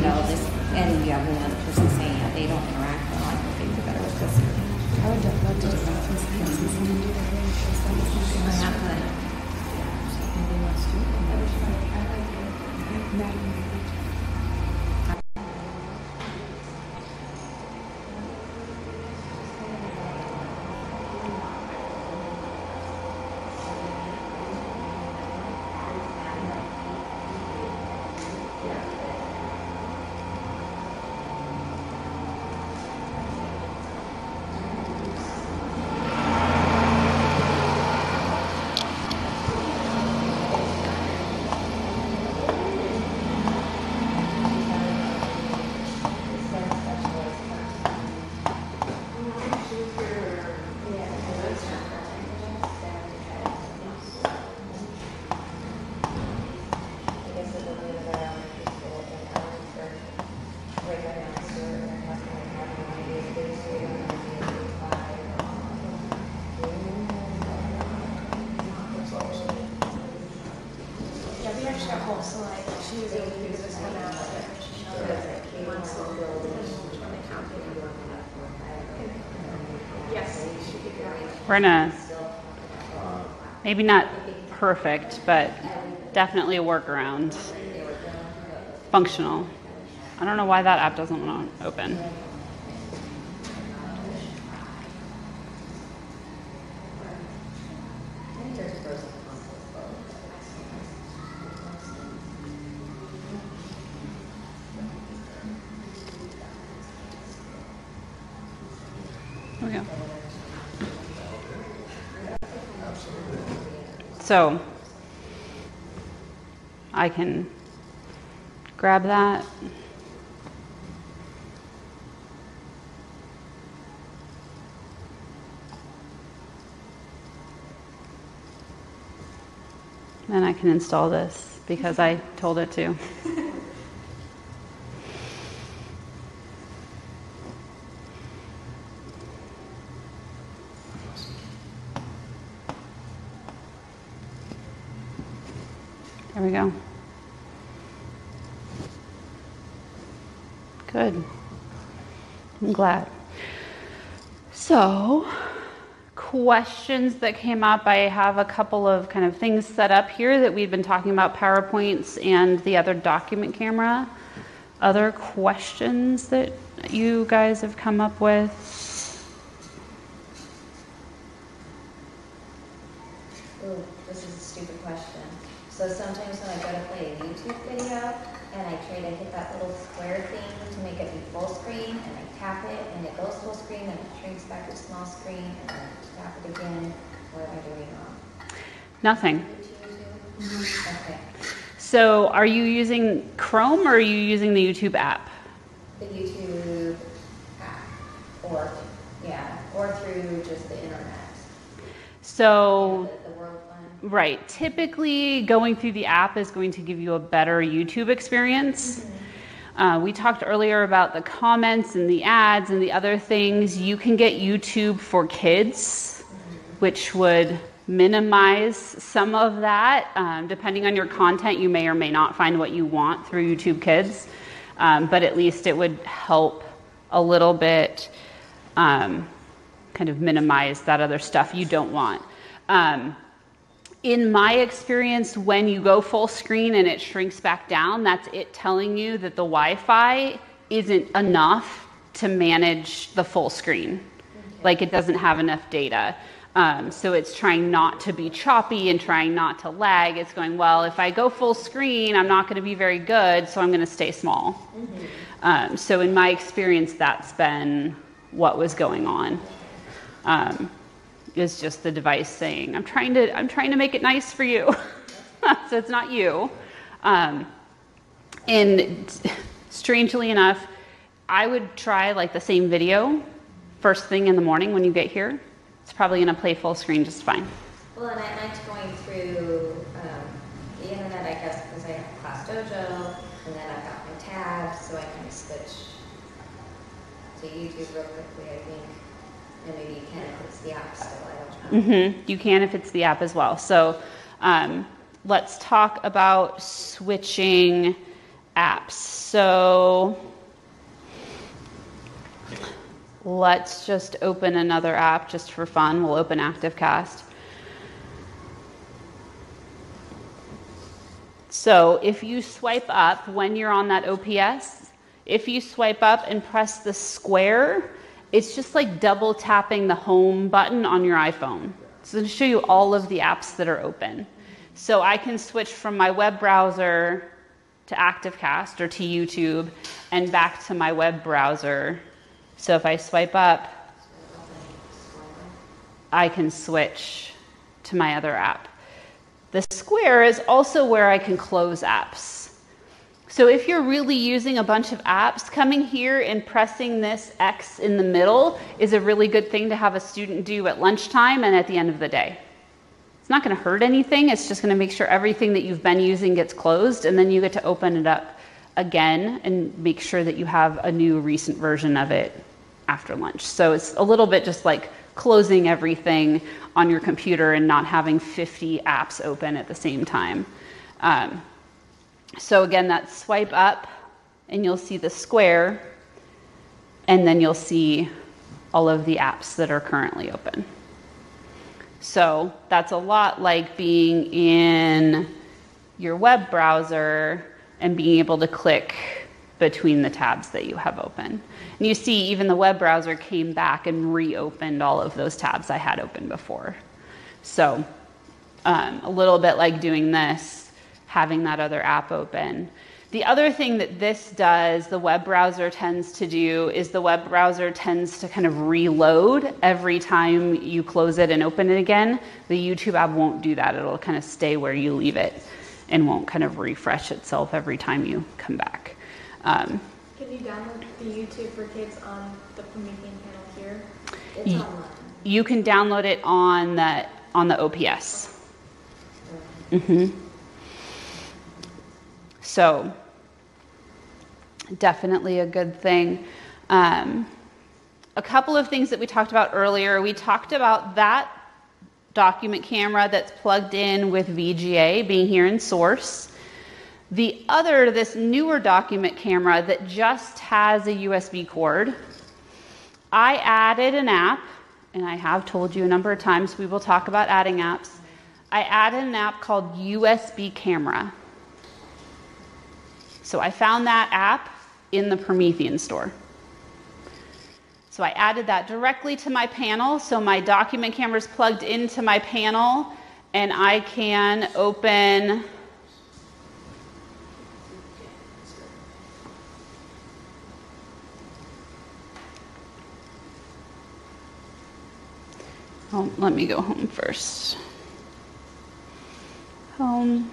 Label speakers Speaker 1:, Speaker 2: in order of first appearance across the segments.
Speaker 1: you know, this, and you have one person saying, yeah, they don't interact well. I think things are better with this. I would love to do that. I have fun.
Speaker 2: We're gonna, maybe not perfect, but definitely a workaround. Functional. I don't know why that app doesn't want to open. There we go. So I can grab that. Then I can install this because I told it to. There we go. Good. I'm glad. So, questions that came up. I have a couple of kind of things set up here that we've been talking about, PowerPoints and the other document camera. Other questions that you guys have come up with?
Speaker 1: Ooh, this is a stupid question. So sometimes when I go to play a YouTube video and I try to hit that little square thing to make it be full screen, and I tap it and it goes full screen and it shrinks back to small screen, and then I tap it again. What am I doing wrong?
Speaker 2: Nothing.
Speaker 1: Okay.
Speaker 2: So are you using Chrome or are you using the YouTube app?
Speaker 1: The YouTube app, or through just the internet.
Speaker 2: So
Speaker 1: The World one.
Speaker 2: right, typically going through the app is going to give you a better YouTube experience. We talked earlier about the comments and the ads and the other things. You can get YouTube for Kids, which would minimize some of that. Depending on your content, you may or may not find what you want through YouTube Kids, but at least it would help a little bit kind of minimize that other stuff you don't want. In my experience, when you go full screen and it shrinks back down, that's it telling you that the Wi-Fi isn't enough to manage the full screen. Okay. Like it doesn't have enough data. So it's trying not to be choppy and trying not to lag. It's going, well, if I go full screen, I'm not going to be very good, so I'm going to stay small. Mm-hmm. So in my experience, that's been what was going on. Is just the device saying, I'm trying to make it nice for you. So it's not you. And strangely enough, I would try like the same video first thing in the morning when you get here. It's probably going to play full screen just fine.
Speaker 1: Well, and I liked going through the internet, I guess, because I have Class Dojo, and then I've got my tabs, so I can switch to YouTube real quickly, I think. And maybe you can if it's the app still, I don't know.
Speaker 2: Mm-hmm. You can if it's the app as well. So let's talk about switching apps. So let's just open another app just for fun. We'll open ActiveCast. So if you swipe up when you're on that OPS, if you swipe up and press the square, it's just like double tapping the home button on your iPhone. So it'll show you all of the apps that are open. So I can switch from my web browser to ActiveCast or to YouTube and back to my web browser. So if I swipe up, I can switch to my other app. The square is also where I can close apps. So if you're really using a bunch of apps, coming here and pressing this X in the middle is a really good thing to have a student do at lunchtime and at the end of the day. It's not going to hurt anything. It's just going to make sure everything that you've been using gets closed, and then you get to open it up again and make sure that you have a new recent version of it after lunch. So it's a little bit just like closing everything on your computer and not having 50 apps open at the same time. So again, that's swipe up and you'll see the square, and then you'll see all of the apps that are currently open. So that's a lot like being in your web browser and being able to click between the tabs that you have open. And you see even the web browser came back and reopened all of those tabs I had open before. So a little bit like doing this, having that other app open. The other thing that this does, the web browser tends to do, is the web browser tends to kind of reload every time you close it and open it again. The YouTube app won't do that. It'll kind of stay where you leave it and won't kind of refresh itself every time you come back.
Speaker 3: Can you download the YouTube for Kids on the Promethean panel here?
Speaker 1: It's online.
Speaker 2: You can download it on the OPS. Mm-hmm. So definitely a good thing. A couple of things that we talked about earlier. We talked about that document camera that's plugged in with VGA being here in source. The other, this newer document camera that just has a USB cord. I added an app, and I have told you a number of times we will talk about adding apps. I added an app called USB Camera. So I found that app in the Promethean store. So I added that directly to my panel. So my document camera is plugged into my panel, and I can open let me go home first. Home.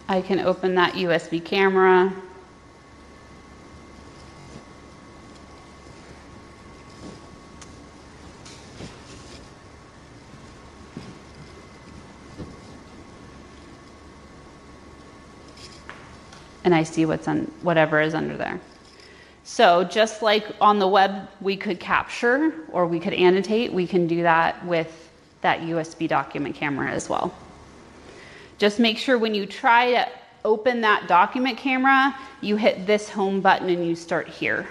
Speaker 2: I can open that USB camera. And I see what's on whatever is under there. So just like on the web we could capture or we could annotate, we can do that with that USB document camera as well. Just make sure when you try to open that document camera, you hit this home button and you start here.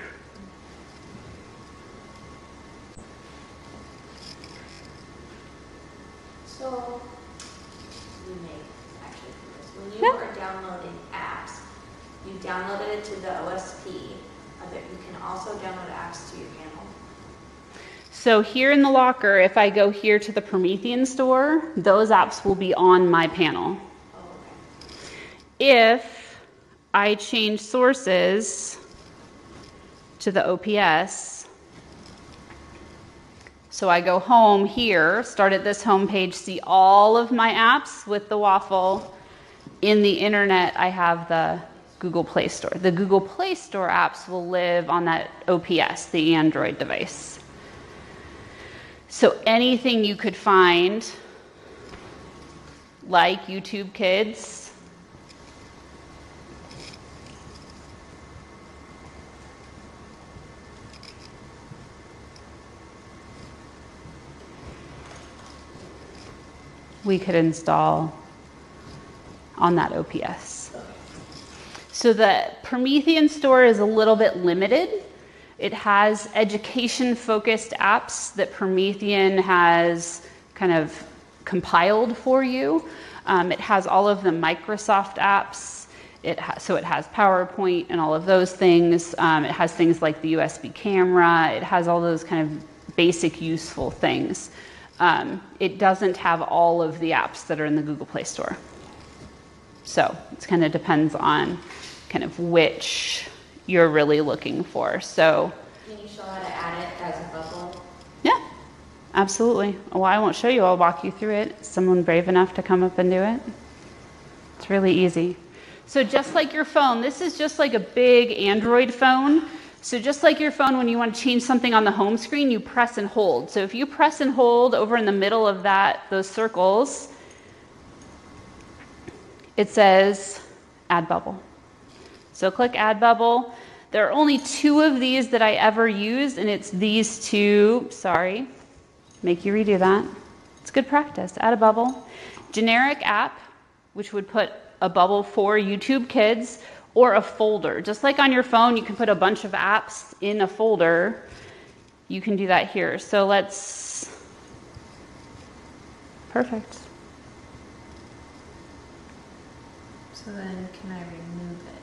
Speaker 1: So, you may actually do this. When you are downloading apps, you downloaded it to the OSP, but you can also download apps to your panel.
Speaker 2: So here in the locker, if I go here to the Promethean store, those apps will be on my panel.
Speaker 1: Oh, okay.
Speaker 2: If I change sources to the OPS, so I go home here, start at this home page, see all of my apps with the waffle. In the internet, I have the Google Play Store. The Google Play Store apps will live on that OPS, the Android device. So anything you could find, like YouTube Kids, we could install on that OPS. So the Promethean store is a little bit limited. It has education-focused apps that Promethean has kind of compiled for you. It has all of the Microsoft apps. So it has PowerPoint and all of those things. It has things like the USB camera. It has all those kind of basic useful things. It doesn't have all of the apps that are in the Google Play Store. So it kind of depends on kind of which you're really looking for. So
Speaker 1: can you show how to add it as a bubble?
Speaker 2: Yeah, absolutely. Well, I won't show you. I'll walk you through it. Is someone brave enough to come up and do it? It's really easy. So just like your phone, this is just like a big Android phone. So just like your phone, when you want to change something on the home screen, you press and hold. So if you press and hold over in the middle of those circles, it says Add Bubble. So click Add Bubble. There are only 2 of these that I ever used, and it's these 2. Sorry, make you redo that. It's good practice. Add a bubble. Generic app, which would put a bubble for YouTube Kids, or a folder. Just like on your phone, you can put a bunch of apps in a folder. You can do that here. So perfect.
Speaker 4: So then can I remove it?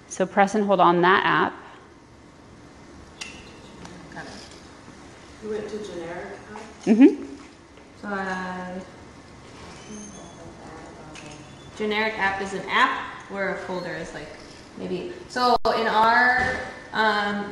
Speaker 2: So press and hold on that app.
Speaker 4: Got it.
Speaker 5: You went to generic app?
Speaker 2: Mm-hmm.
Speaker 4: So generic app is an app where a folder is like maybe. So in our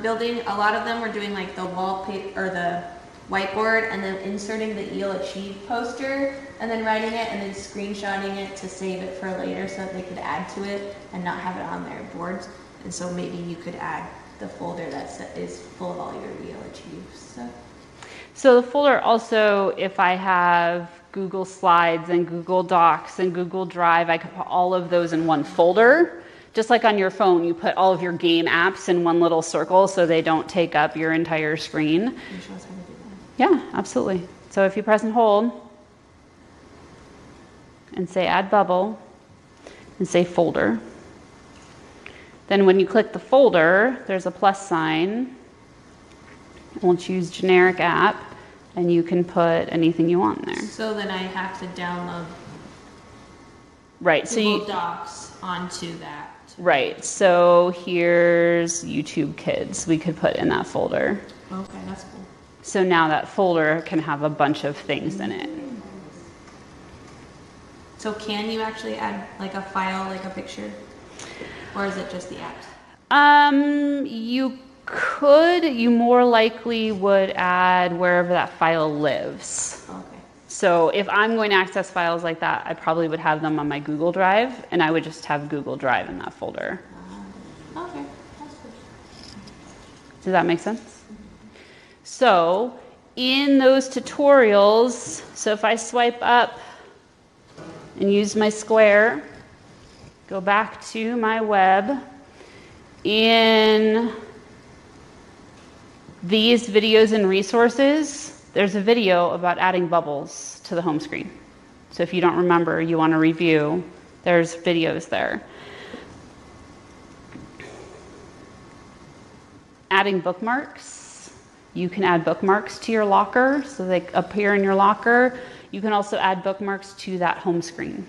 Speaker 4: building, a lot of them were doing like the wallpaper or the whiteboard and then inserting the You'll Achieve poster and then writing it and then screenshotting it to save it for later so that they could add to it and not have it on their boards. And so maybe you could add the folder that is full of all your You'll Achieve stuff.
Speaker 2: So the folder also, if I have Google Slides and Google Docs and Google Drive, I could put all of those in one folder. Just like on your phone, you put all of your game apps in one little circle so they don't take up your entire screen.
Speaker 4: Can you show us how to do that?
Speaker 2: Yeah, absolutely. So if you press and hold and say Add Bubble and say Folder, then when you click the folder, there's a plus sign. We'll choose Generic App, and you can put anything you want in there.
Speaker 4: So then I have to download
Speaker 2: Right. So
Speaker 4: Google Docs onto that.
Speaker 2: Right. So here's YouTube Kids. We could put in that folder.
Speaker 4: Okay, that's cool.
Speaker 2: So now that folder can have a bunch of things in it.
Speaker 4: So can you actually add like a file, like a picture? Or is it just the apps?
Speaker 2: You could. You more likely would add wherever that file lives.
Speaker 4: Okay.
Speaker 2: So if I'm going to access files like that, I probably would have them on my Google Drive, and I would just have Google Drive in that folder.
Speaker 4: Okay, that's good.
Speaker 2: Does that make sense? So in those tutorials, so if I swipe up and use my square, go back to my web, in these videos and resources, there's a video about adding bubbles to the home screen. So if you don't remember, you want to review, there's videos there. Adding bookmarks. You can add bookmarks to your locker so they appear in your locker. You can also add bookmarks to that home screen.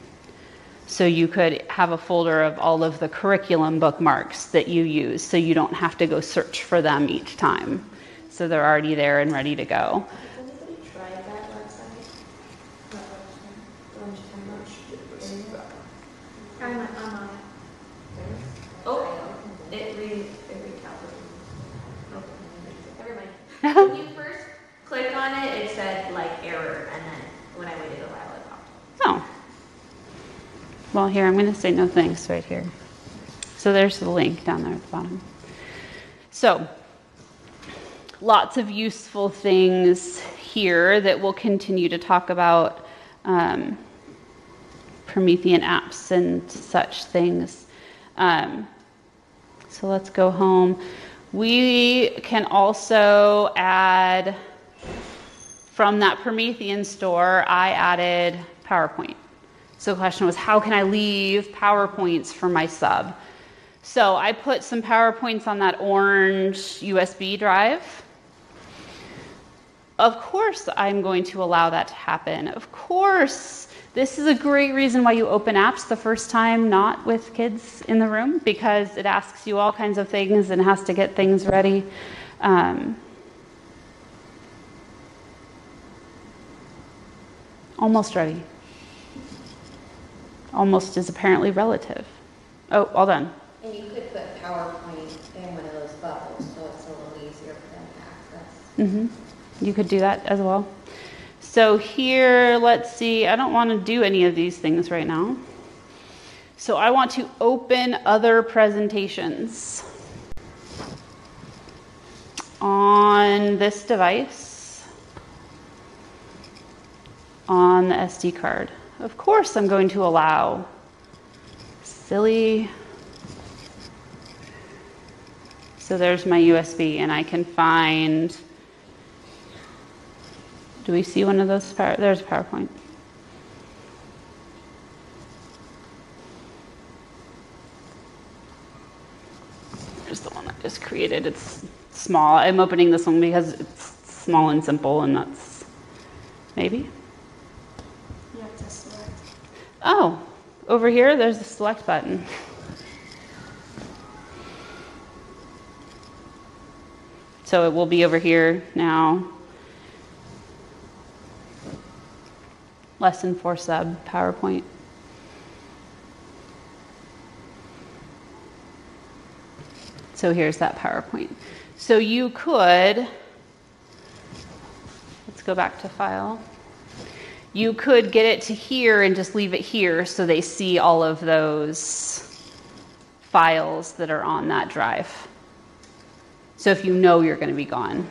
Speaker 2: So you could have a folder of all of the curriculum bookmarks that you use so you don't have to go search for them each time. So they're already there and ready to go.
Speaker 5: Has anybody tried that website?
Speaker 3: I'm on it.
Speaker 4: Oh, it recalibrated. Never mind. When you first click on it, it said like error, and then when I waited a while, it popped up.
Speaker 2: Oh. Well, here, I'm going to say no thanks right here. So there's the link down there at the bottom. So lots of useful things here that we'll continue to talk about, Promethean apps and such things. So let's go home. We can also add, from that Promethean store, I added PowerPoint. So the question was, how can I leave PowerPoints for my sub? So I put some PowerPoints on that orange USB drive. Of course I'm going to allow that to happen. Of course. This is a great reason why you open apps the first time, not with kids in the room, because it asks you all kinds of things and has to get things ready. Almost ready. Almost is apparently relative. Oh, all done.
Speaker 1: And you could put PowerPoint in one of those bubbles, so it's a little easier for them to access.
Speaker 2: You could do that as well. So here, let's see, I don't want to do any of these things right now. So I want to open other presentations on this device, on the SD card. Of course I'm going to allow. Silly. So there's my USB, and I can find, do we see one of those? There's PowerPoint. There's the one I just created. It's small. I'm opening this one because it's small and simple, and that's maybe.
Speaker 3: You have to select.
Speaker 2: Oh, over here, there's the select button. So it will be over here now. Lesson 4 sub, PowerPoint. So here's that PowerPoint. So you could, let's go back to file. You could get it to here and just leave it here so they see all of those files that are on that drive. So if you know you're going to be gone,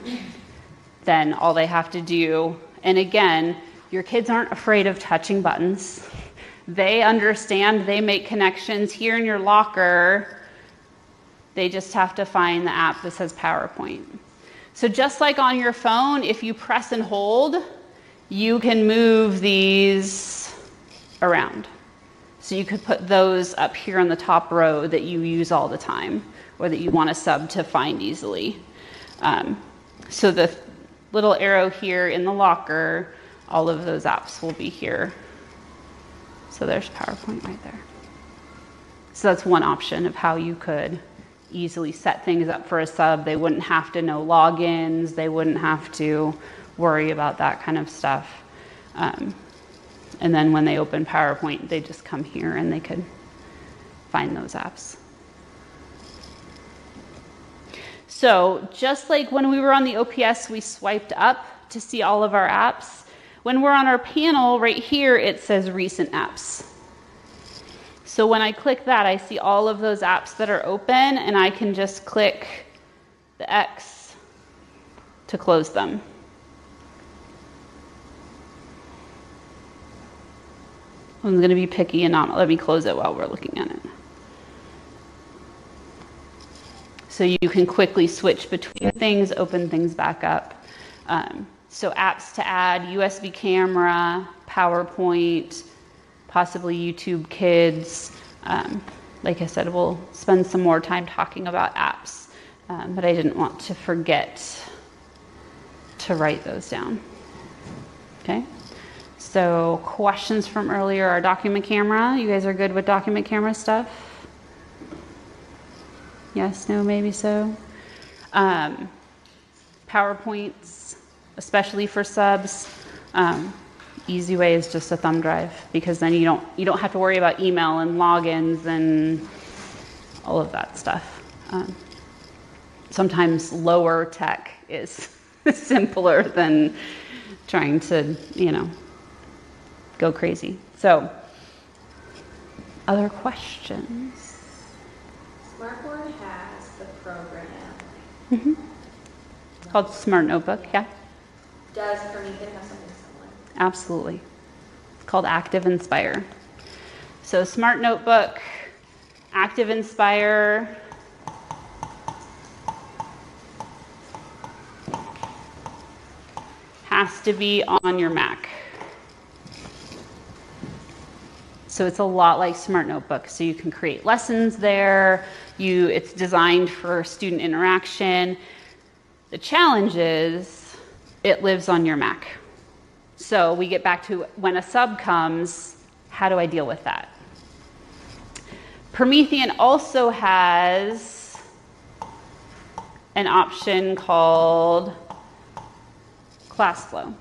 Speaker 2: then all they have to do, and again, your kids aren't afraid of touching buttons. They understand, they make connections here in your locker. They just have to find the app that says PowerPoint. So just like on your phone, if you press and hold, you can move these around. So you could put those up here on the top row that you use all the time, or that you want a sub to find easily. So the little arrow here in the locker, all of those apps will be here. So there's PowerPoint right there. So that's one option of how you could easily set things up for a sub. They wouldn't have to know logins. They wouldn't have to worry about that kind of stuff. And then when they open PowerPoint, they just come here and they could find those apps. So just like when we were on the OPS, we swiped up to see all of our apps. When we're on our panel right here, it says recent apps. So when I click that, I see all of those apps that are open, and I can just click the X to close them. I'm going to be picky and not let me close it while we're looking at it. So you can quickly switch between things, open things back up. So apps to add, USB camera, PowerPoint, possibly YouTube Kids. Like I said, we'll spend some more time talking about apps, but I didn't want to forget to write those down. Okay? So questions from earlier, our document camera. You guys are good with document camera stuff? Yes, no, maybe so. PowerPoints, especially for subs. Easy way is just a thumb drive, because then you don't have to worry about email and logins and all of that stuff. Sometimes lower tech is simpler than trying to, go crazy. So, other questions?
Speaker 5: Smartboard has the program.
Speaker 2: Mm-hmm. It's called Smart Notebook, yeah.
Speaker 5: Does Promethean have something similar?
Speaker 2: Absolutely. It's called Active Inspire. So Smart Notebook, Active Inspire. Has to be on your Mac. So it's a lot like Smart Notebook. So you can create lessons there. It's designed for student interaction. The challenge is it lives on your Mac. So we get back to when a sub comes, how do I deal with that? Promethean also has an option called Classflow.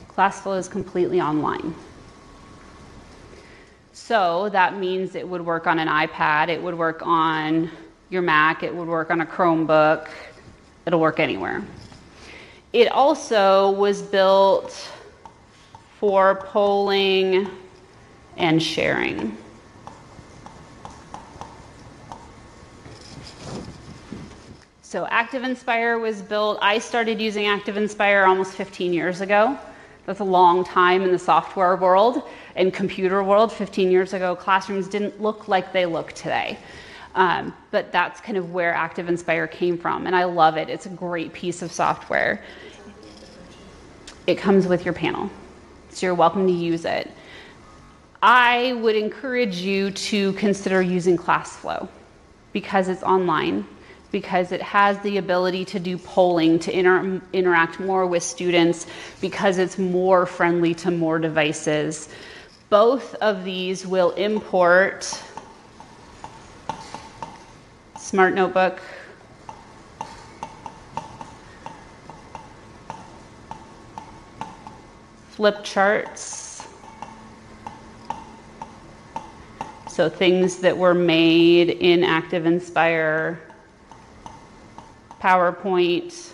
Speaker 2: Classflow is completely online. So that means it would work on an iPad, it would work on your Mac, it would work on a Chromebook, it'll work anywhere. It also was built for polling and sharing. So ActiveInspire was built, I started using ActiveInspire almost 15 years ago. That's a long time in the software world and computer world. 15 years ago, classrooms didn't look like they look today. But that's kind of where ActiveInspire came from, and I love it. It's a great piece of software. It comes with your panel, so you're welcome to use it. I would encourage you to consider using Classflow because it's online, because it has the ability to do polling, to interact more with students, because it's more friendly to more devices. Both of these will import Smart Notebook, flip charts, so things that were made in ActiveInspire, PowerPoint,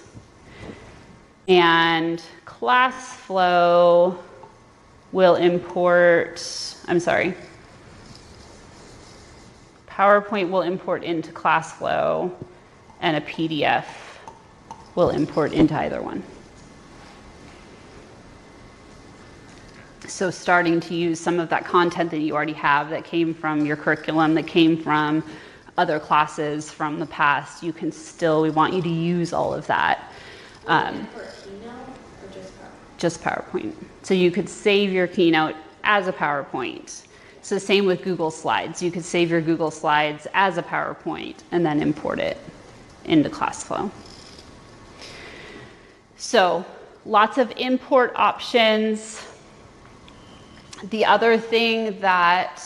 Speaker 2: and Classflow will import, PowerPoint will import into Classflow, and a PDF will import into either one. So starting to use some of that content that you already have that came from your curriculum, that came from other classes from the past, we want you to use all of that.
Speaker 5: For Keynote or just PowerPoint?
Speaker 2: Just PowerPoint. So you could save your Keynote as a PowerPoint. So same with Google Slides. You could save your Google Slides as a PowerPoint and then import it into Classflow. So lots of import options. The other thing that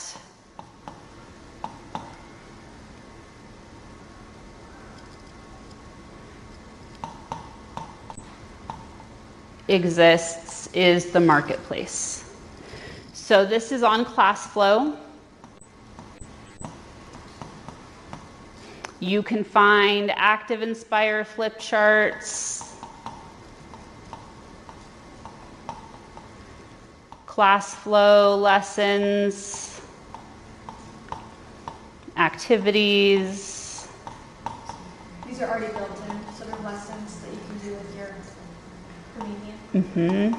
Speaker 2: exists is the marketplace. So this is on Classflow. You can find ActiveInspire flip charts, Classflow lessons, activities.
Speaker 3: These are already built in, so they're lessons that you can do with your Promethean.
Speaker 2: Mm-hmm.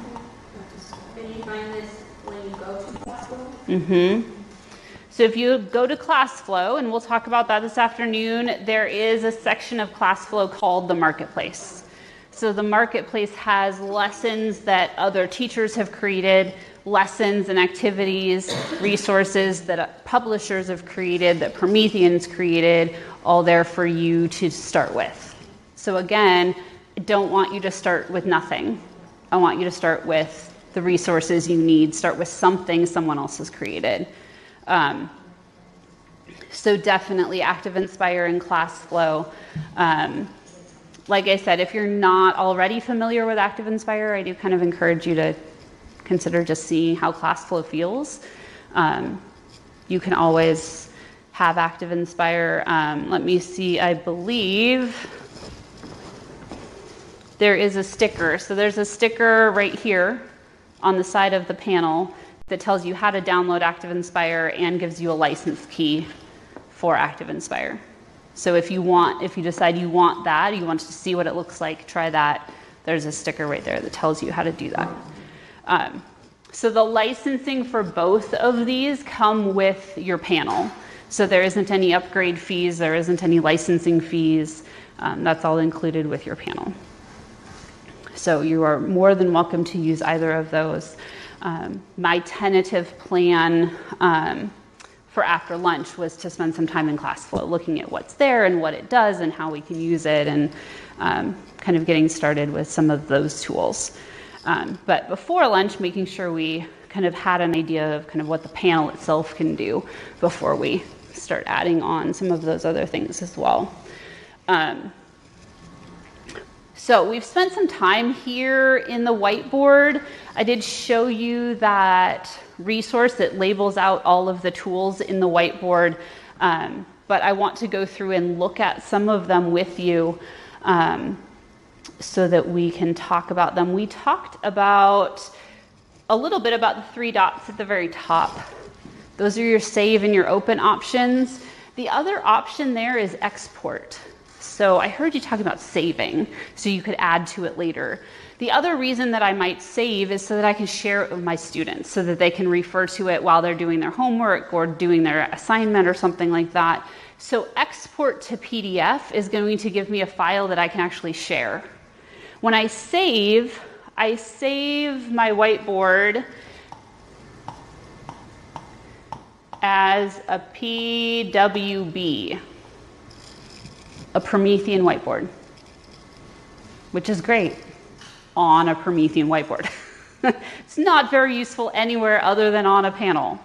Speaker 5: Can you find this when you go to Classflow?
Speaker 2: Mm-hmm. So if you go to Classflow, and we'll talk about that this afternoon, there is a section of Classflow called the Marketplace. So the Marketplace has lessons that other teachers have created, lessons and activities, resources that publishers have created, that Promethean's created, all there for you to start with. So again, I don't want you to start with nothing. I want you to start with the resources you need, start with something someone else has created. So definitely ActiveInspire and Classflow. Like I said, if you're not already familiar with ActiveInspire, I do kind of encourage you to consider just seeing how Classflow feels. You can always have ActiveInspire. Let me see, I believe there is a sticker. So there's a sticker right here on the side of the panel that tells you how to download ActiveInspire and gives you a license key for ActiveInspire. So if you decide you want that, you want to see what it looks like, try that. There's a sticker right there that tells you how to do that. So the licensing for both of these come with your panel. So there isn't any upgrade fees, there isn't any licensing fees. That's all included with your panel. So you are more than welcome to use either of those. My tentative plan for after lunch was to spend some time in Classflow looking at what's there and what it does and how we can use it, and kind of getting started with some of those tools. But before lunch, making sure we kind of had an idea of kind of what the panel itself can do before we start adding on some of those other things as well. So we've spent some time here in the whiteboard. I did show you that resource that labels out all of the tools in the whiteboard, but I want to go through and look at some of them with you so that we can talk about them. We talked about a little bit about the 3 dots at the very top. Those are your save and your open options. The other option there is export. So I heard you talking about saving, so you could add to it later. The other reason that I might save is so that I can share it with my students, so that they can refer to it while they're doing their homework or doing their assignment or something like that. So export to PDF is going to give me a file that I can actually share. When I save my whiteboard as a PWB, a Promethean whiteboard, which is great on a Promethean whiteboard. It's not very useful anywhere other than on a panel.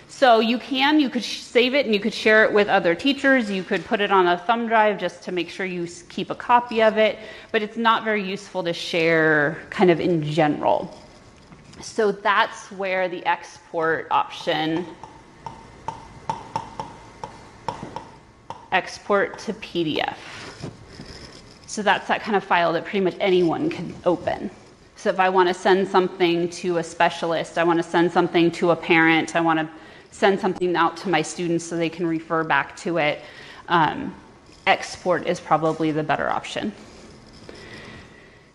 Speaker 2: So you could save it and you could share it with other teachers. You could put it on a thumb drive just to make sure you keep a copy of it, but it's not very useful to share kind of in general. So that's where the export option, export to PDF. So that's that kind of file that pretty much anyone can open. So if I want to send something to a specialist, I want to send something to a parent, I want to send something out to my students so they can refer back to it, export is probably the better option.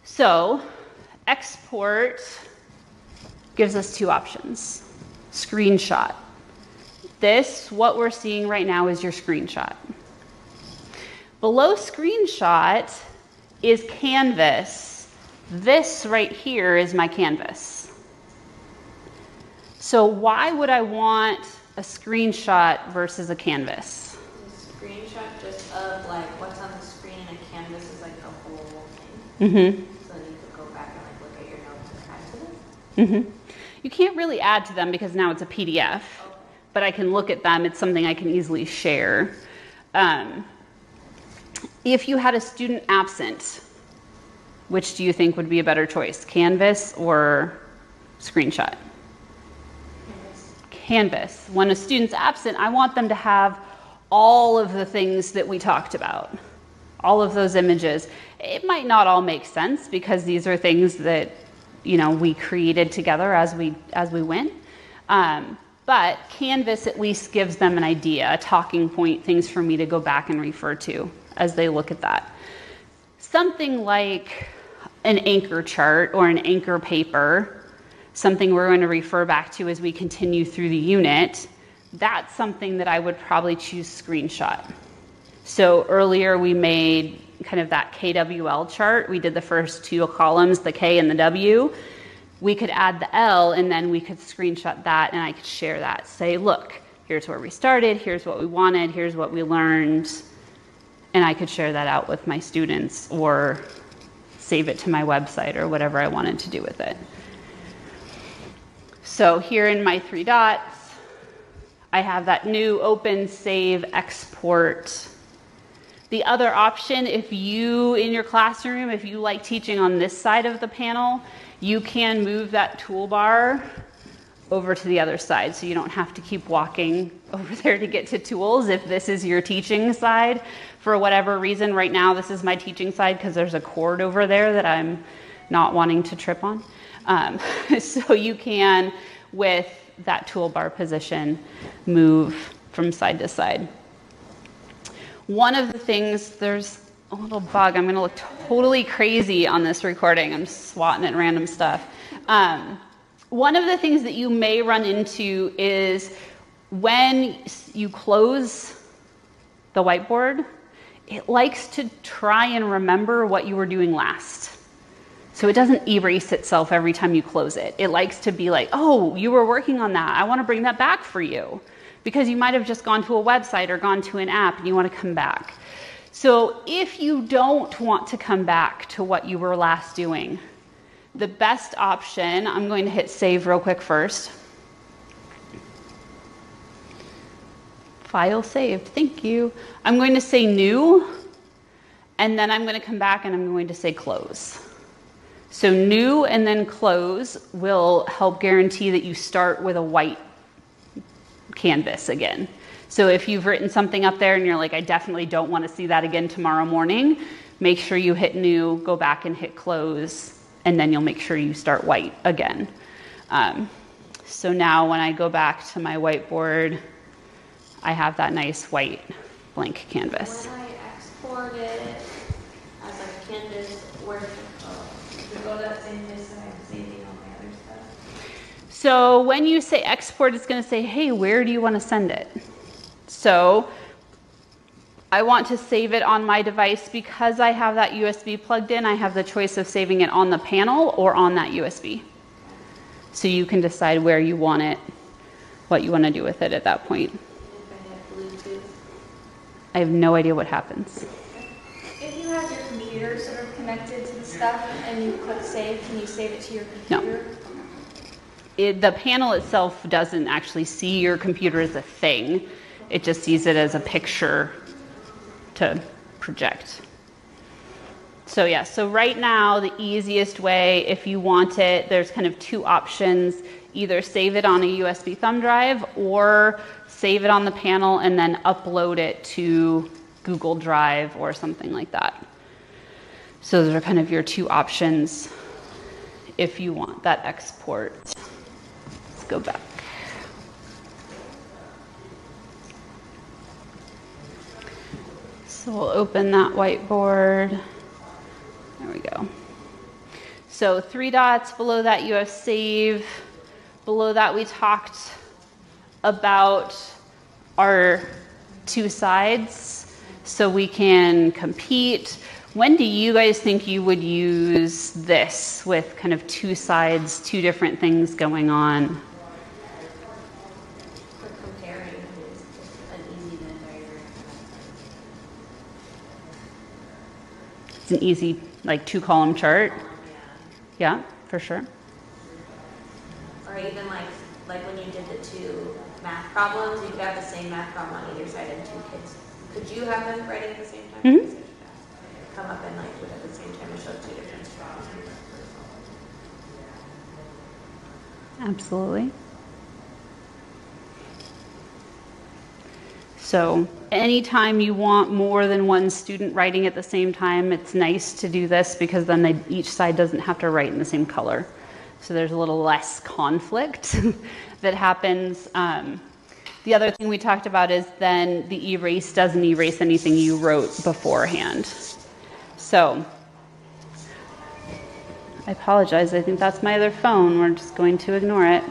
Speaker 2: So export gives us 2 options. Screenshot. This, what we're seeing right now, is your screenshot. Below screenshot is Canvas. This right here is my Canvas. So why would I want a screenshot versus a Canvas?
Speaker 5: Is a screenshot just of like what's on the screen, and a canvas is like the whole thing?
Speaker 2: Mm-hmm.
Speaker 5: So then you could go back and like look at your notes and add to them?
Speaker 2: Mm-hmm. You can't really add to them because now it's a PDF, but I can look at them. It's something I can easily share. If you had a student absent, which do you think would be a better choice, Canvas or screenshot? Canvas. When a student's absent, I want them to have all of the things that we talked about, all of those images. It might not all make sense because these are things that, you know, we created together as we went. But Canvas at least gives them an idea, a talking point, things for me to go back and refer to as they look at that. Something like an anchor chart or an anchor paper, something we're going to refer back to as we continue through the unit, that's something that I would probably choose screenshot. So earlier we made kind of that KWL chart. We did the first 2 columns, the K and the W. We could add the L and then we could screenshot that and I could share that. Say, look, here's where we started, here's what we wanted, here's what we learned. And I could share that out with my students or save it to my website or whatever I wanted to do with it. So here in my 3 dots, I have that new open, save, export. The other option, if you in your classroom, if you like teaching on this side of the panel, you can move that toolbar over to the other side so you don't have to keep walking over there to get to tools if this is your teaching side. For whatever reason, right now this is my teaching side because there's a cord over there that I'm not wanting to trip on. So you can, with that toolbar position, move from side to side. One of the things, there's a little bug. I'm going to look totally crazy on this recording. I'm just swatting at random stuff. One of the things that you may run into is when you close the whiteboard, it likes to try and remember what you were doing last. So it doesn't erase itself every time you close it. It likes to be like, oh, you were working on that. I want to bring that back for you. Because you might have just gone to a website or gone to an app and you want to come back. So if you don't want to come back to what you were last doing, the best option, I'm going to hit save real quick first. File saved, thank you. I'm going to say new, and then I'm going to come back and I'm going to say close. So new and then close will help guarantee that you start with a white canvas again. So if you've written something up there and you're like, I definitely don't want to see that again tomorrow morning, make sure you hit new, go back and hit close, and then you'll make sure you start white again. So now when I go back to my whiteboard, I have that nice white blank canvas.
Speaker 5: When I export it as a canvas, where does it go? Does it go to that same place that I'm saving all my other stuff?
Speaker 2: So when you say export, it's going to say, hey, where do you want to send it? So I want to save it on my device because I have that USB plugged in. I have the choice of saving it on the panel or on that USB. So you can decide where you want it, what you want to do with it at that point.
Speaker 5: If I have Bluetooth.
Speaker 2: I have no idea what happens.
Speaker 3: If you have your computer sort of connected to the stuff and you click save, can you save it to your computer?
Speaker 2: No. The panel itself doesn't actually see your computer as a thing. It just sees it as a picture to project. So yeah, so right now the easiest way, if you want it, there's kind of two options. Either save it on a USB thumb drive or save it on the panel and then upload it to Google Drive or something like that. So those are kind of your two options if you want that export. Let's go back. So we'll open that whiteboard. There we go. So 3 dots below that you have save. Below that we talked about our 2 sides so we can compete. When do you guys think you would use this with kind of 2 sides, 2 different things going on?
Speaker 5: For comparing is just an easy Venn diagram.
Speaker 2: It's an easy, like 2-column chart.
Speaker 5: Yeah.
Speaker 2: Yeah, for sure.
Speaker 5: Or even like when you did the 2 math problems, you could have the same math problem on either side and 2 kids. Could you have them writing at the same time?
Speaker 2: Mm-hmm.
Speaker 5: Come up and like do it at the same time and show 2 different problems.
Speaker 2: Absolutely. So anytime you want more than one student writing at the same time, it's nice to do this because then each side doesn't have to write in the same color. So there's a little less conflict that happens. The other thing we talked about is then the erase doesn't erase anything you wrote beforehand. So I apologize. I think that's my other phone. We're just going to ignore it.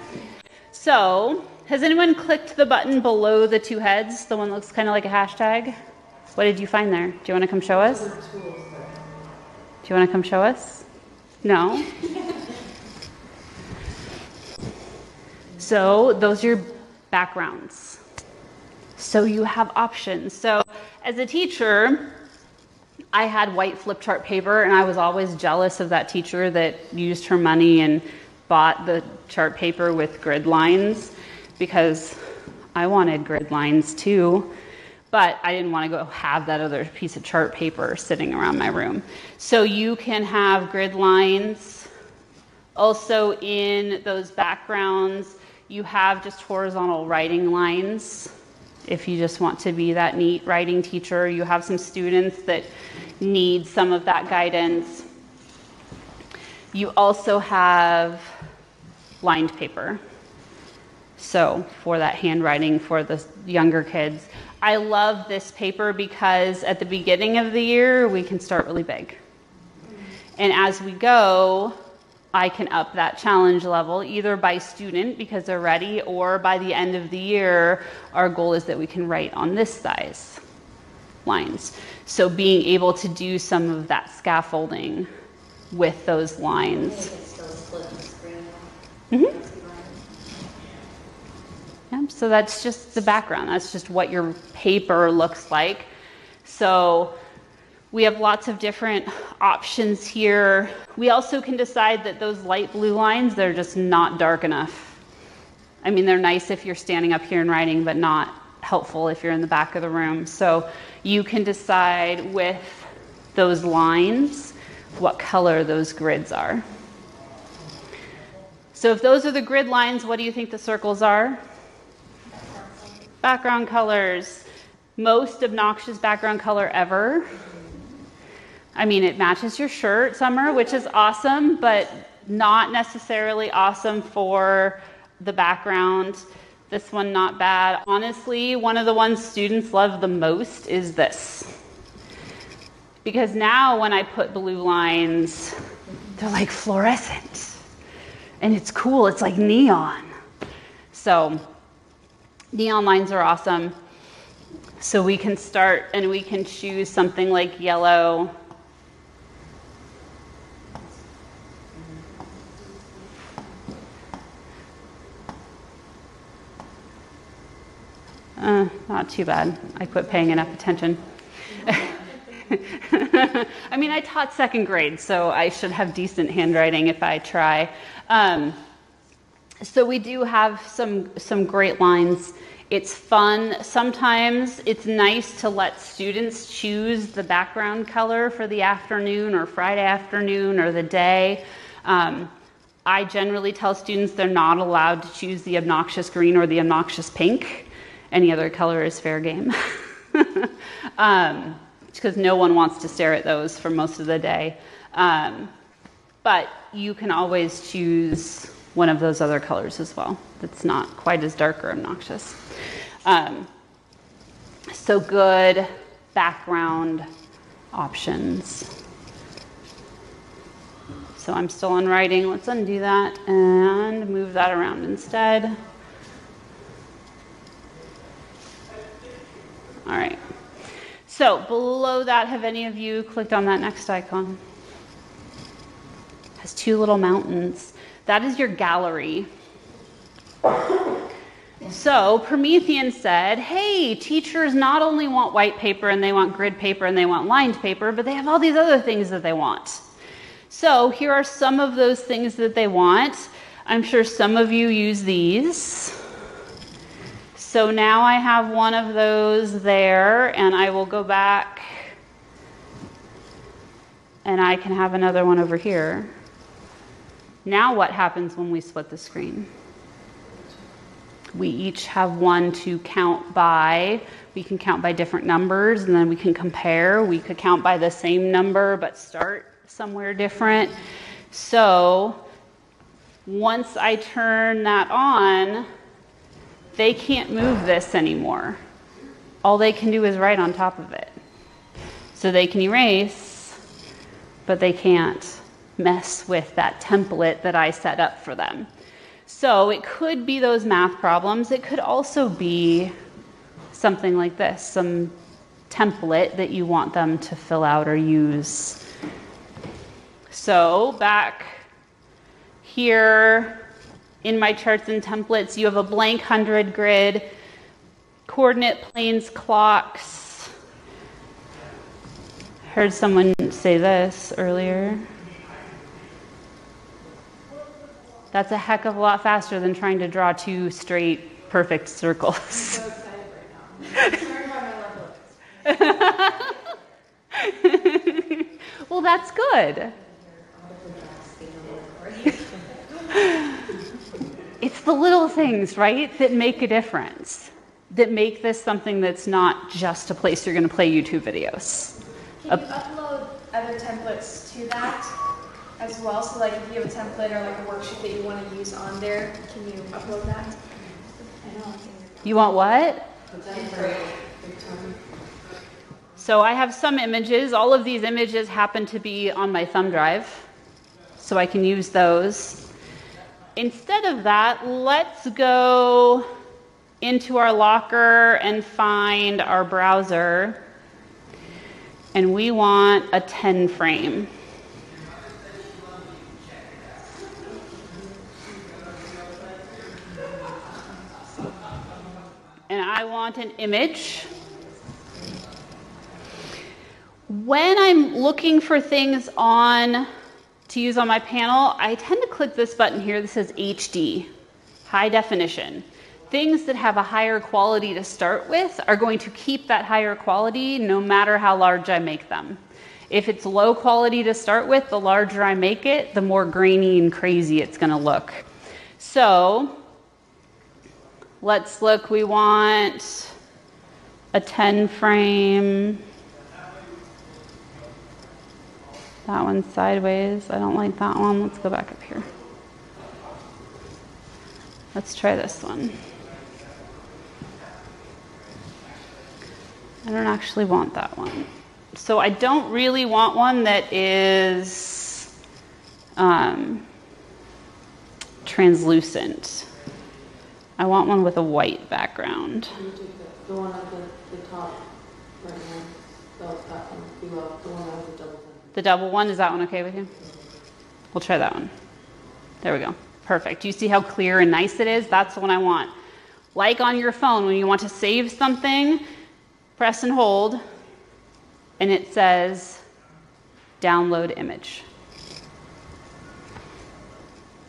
Speaker 2: So has anyone clicked the button below the 2 heads? The one that looks kind of like a hashtag? What did you find there? Do you want to come show us? Do you want to come show us? No? So those are your backgrounds. So you have options. So as a teacher, I had white flip chart paper, and I was always jealous of that teacher that used her money and bought the chart paper with grid lines because I wanted grid lines too, but I didn't want to go have that other piece of chart paper sitting around my room. So you can have grid lines. Also in those backgrounds, you have just horizontal writing lines. If you just want to be that neat writing teacher, you have some students that need some of that guidance. You also have lined paper. So for that handwriting for the younger kids. I love this paper because at the beginning of the year, we can start really big. And as we go, I can up that challenge level either by student because they're ready, or by the end of the year, our goal is that we can write on this size lines. So being able to do some of that scaffolding with those
Speaker 1: I think
Speaker 2: lines.
Speaker 1: it's still split the screen.
Speaker 2: Mhm. Yep, so that's just the background. That's just what your paper looks like. So we have lots of different options here. We also can decide that those light blue lines, they're just not dark enough. I mean, they're nice if you're standing up here and writing, but not helpful if you're in the back of the room. So you can decide with those lines what color those grids are. So if those are the grid lines, what do you think the circles are? Background colors. Most obnoxious background color ever. I mean, it matches your shirt, Summer, which is awesome, but not necessarily awesome for the background. This one, not bad. Honestly, one of the ones students love the most is this. Because now when I put blue lines, they're like fluorescent. And it's cool, it's like neon. So neon lines are awesome. So we can start and we can choose something like yellow. Not too bad. I quit paying enough attention. I mean, I taught second grade, so I should have decent handwriting if I try. So we do have some great lines. It's fun. Sometimes it's nice to let students choose the background color for the afternoon or Friday afternoon or the day. I generally tell students they're not allowed to choose the obnoxious green or the obnoxious pink. Any other color is fair game. Because no one wants to stare at those for most of the day. But you can always choose one of those other colors as well that's not quite as dark or obnoxious. So good background options. So I'm still on writing. Let's undo that and move that around instead. All right. So below that, have any of you clicked on that next icon? It has two little mountains. That is your gallery. So Promethean said, hey, teachers not only want white paper and they want grid paper and they want lined paper, but they have all these other things that they want. So here are some of those things that they want. I'm sure some of you use these. So now I have one of those there, and I will go back and I can have another one over here. Now what happens when we split the screen? We each have one to count by. We can count by different numbers, and then we can compare. We could count by the same number but start somewhere different. So once I turn that on, they can't move this anymore. All they can do is write on top of it. So they can erase, but they can't mess with that template that I set up for them. So it could be those math problems. It could also be something like this, some template that you want them to fill out or use. So back here in my charts and templates, you have a blank 100 grid, coordinate planes, clocks. I heard someone say this earlier. That's a heck of a lot faster than trying to draw two straight, perfect circles. I'm so excited right now. Well, that's good. It's the little things, right, that make a difference, that make this something that's not just a place you're going to play YouTube videos.
Speaker 3: Can you upload other templates to that as well? So like if you have a template or like a worksheet that you want to use on there, can you upload that?
Speaker 2: You want what? So I have some images. All of these images happen to be on my thumb drive, so I can use those. Instead of that, let's go into our locker and find our browser. And we want a 10 frame. I want an image. When I'm looking for things to use on my panel, I tend to click this button here that says HD, high definition. Things that have a higher quality to start with are going to keep that higher quality no matter how large I make them. If it's low quality to start with, the larger I make it, the more grainy and crazy it's going to look. So let's look. We want a 10 frame. That one's sideways. I don't like that one. Let's go back up here. Let's try this one. I don't actually want that one. So I don't really want one that is translucent. I want one with a white background.
Speaker 4: Can you take the one at the top right now? So that one below, the one that has the double thing.
Speaker 2: The double one, is that one okay with you? We'll try that one. There we go. Perfect. Do you see how clear and nice it is? That's the one I want. Like on your phone, when you want to save something, press and hold, and it says download image.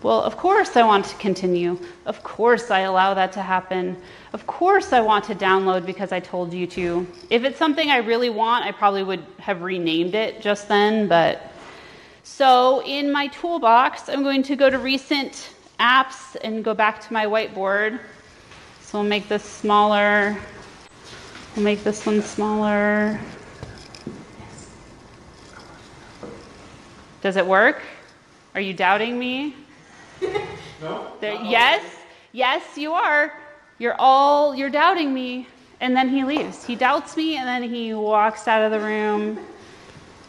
Speaker 2: Well, of course I want to continue. Of course I allow that to happen. Of course I want to download because I told you to. If it's something I really want, I probably would have renamed it just then, but so in my toolbox, I'm going to go to recent apps and go back to my whiteboard. So we'll make this smaller. We'll make this one smaller. Does it work? Are you doubting me?
Speaker 6: No?
Speaker 2: Yes, you are. You're doubting me. And then he leaves. He doubts me and then he walks out of the room.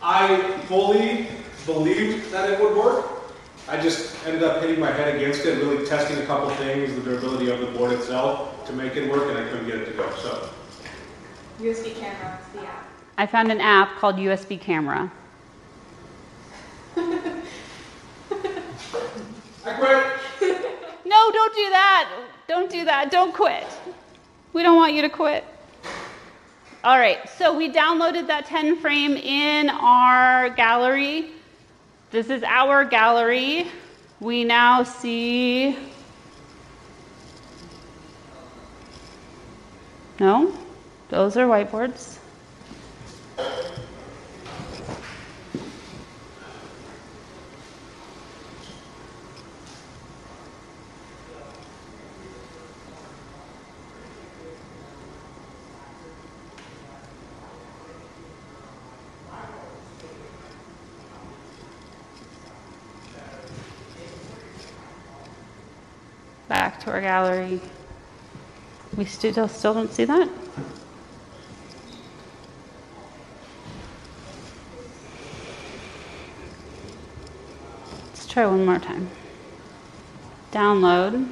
Speaker 6: I fully believed that it would work. I just ended up hitting my head against it, really testing a couple things, the durability of the board itself to make it work, and I couldn't get it to go. So,
Speaker 3: USB camera, it's the app.
Speaker 2: I found an app called USB Camera.
Speaker 6: I quit.
Speaker 2: No, don't do that. Don't do that. Don't quit. We don't want you to quit. All right, so we downloaded that 10 frame in our gallery. This is our gallery. We now see... No, those are whiteboards. Back to our gallery. We still don't see that? Let's try one more time. Download.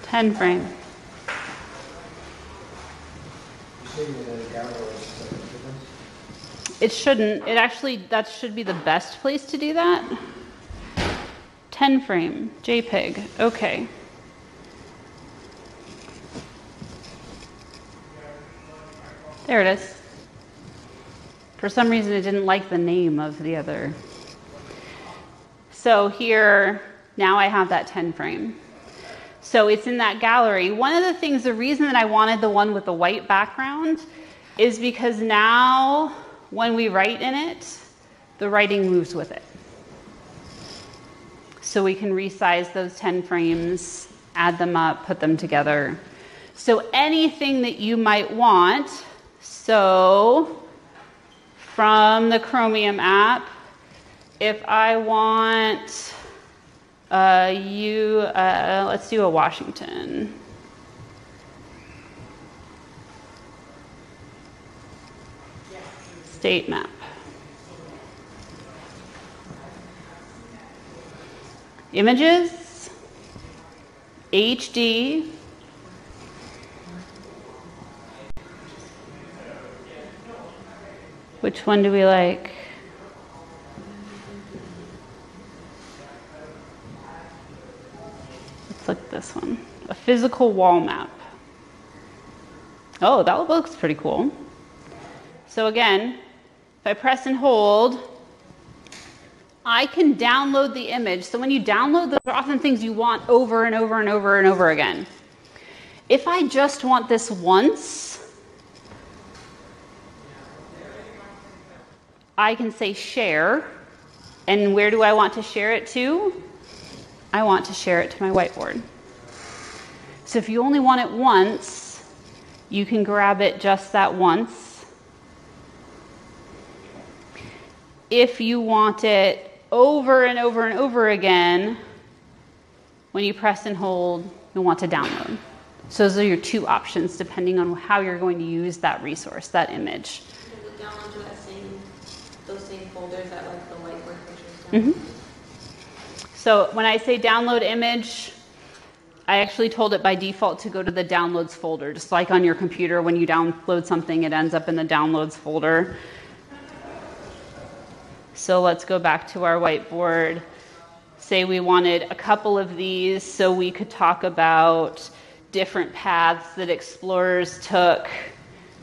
Speaker 2: Ten frame. It shouldn't. It actually, that should be the best place to do that. 10 frame, JPEG. Okay. There it is. For some reason, it didn't like the name of the other. So here, now I have that 10 frame. So it's in that gallery. One of the things, the reason that I wanted the one with the white background is because now when we write in it, the writing moves with it. So we can resize those 10 frames, add them up, put them together. So anything that you might want, so from the Chromium app, if I want let's do a Washington. State map. Images, HD, which one do we like? physical wall map. Oh, that looks pretty cool. So again, if I press and hold, I can download the image. So when you download, those are often things you want over and over and over and over again. If I just want this once, I can say share. And where do I want to share it to? I want to share it to my whiteboard. So if you only want it once, you can grab it just that once. If you want it over and over and over again, when you press and hold, you'll want to download. So those are your two options depending on how you're going to use that resource, that image.
Speaker 5: Does it download to those same folders that like the whiteboard pictures?
Speaker 2: Mm-hmm. So when I say download image, I actually told it by default to go to the downloads folder. Just like on your computer, when you download something, it ends up in the downloads folder. So let's go back to our whiteboard. Say we wanted a couple of these so we could talk about different paths that explorers took.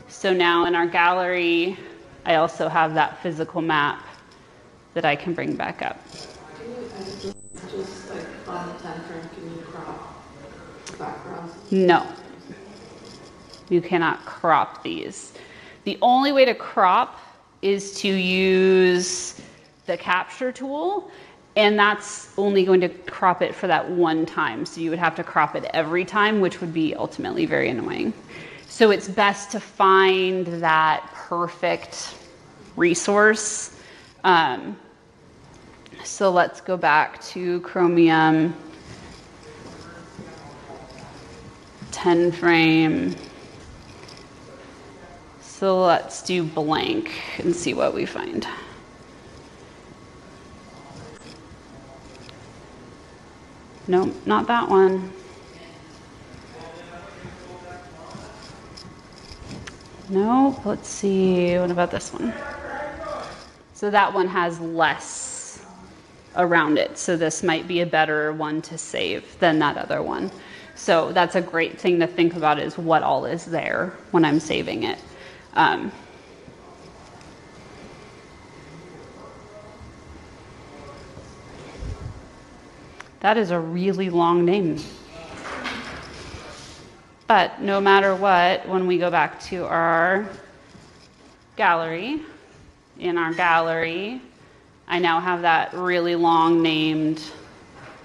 Speaker 2: So now in our gallery, I also have that physical map that I can bring back up.
Speaker 7: Can you just like on the 10 frame, can you crop backgrounds?
Speaker 2: No, you cannot crop these. The only way to crop is to use the capture tool, and that's only going to crop it for that one time. So you would have to crop it every time, which would be ultimately very annoying. So it's best to find that perfect resource. So let's go back to Chromium, 10 frame. So let's do blank and see what we find. No, not that one. No, let's see, what about this one? So that one has less around it, so this might be a better one to save than that other one. So that's a great thing to think about, is what all is there when I'm saving it. That is a really long name. But no matter what, when we go back to our gallery, in our gallery, I now have that really long named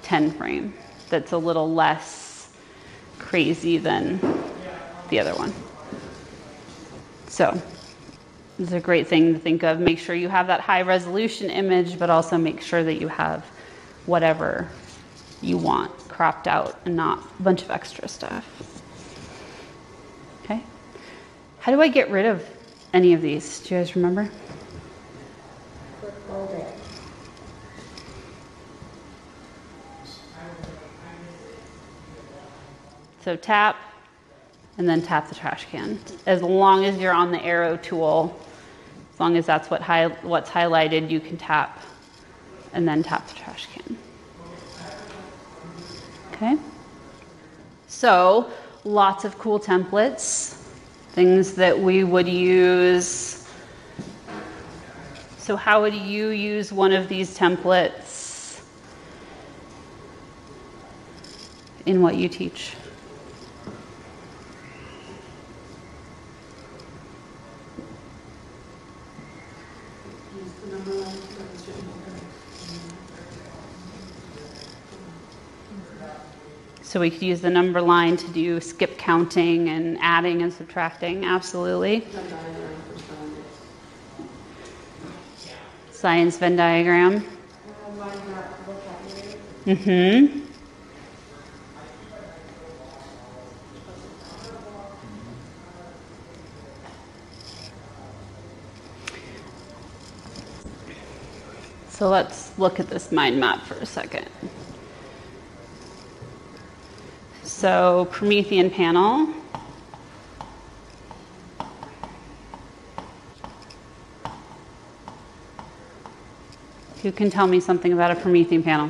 Speaker 2: 10 frame that's a little less crazy than the other one. So it's a great thing to think of. Make sure you have that high resolution image, but also make sure that you have whatever you want cropped out and not a bunch of extra stuff. Okay. How do I get rid of any of these? Do you guys remember?
Speaker 1: Click hold it.
Speaker 2: So tap, and then tap the trash can. As long as you're on the arrow tool, as long as that's what's highlighted, you can tap, and then tap the trash can. Okay. So lots of cool templates, things that we would use. So how would you use one of these templates in what you teach? So we could use the number line to do skip counting and adding and subtracting, absolutely. Science Venn diagram. Mm-hmm. So let's look at this mind map for a second. So Promethean panel. Who can tell me something about a Promethean panel?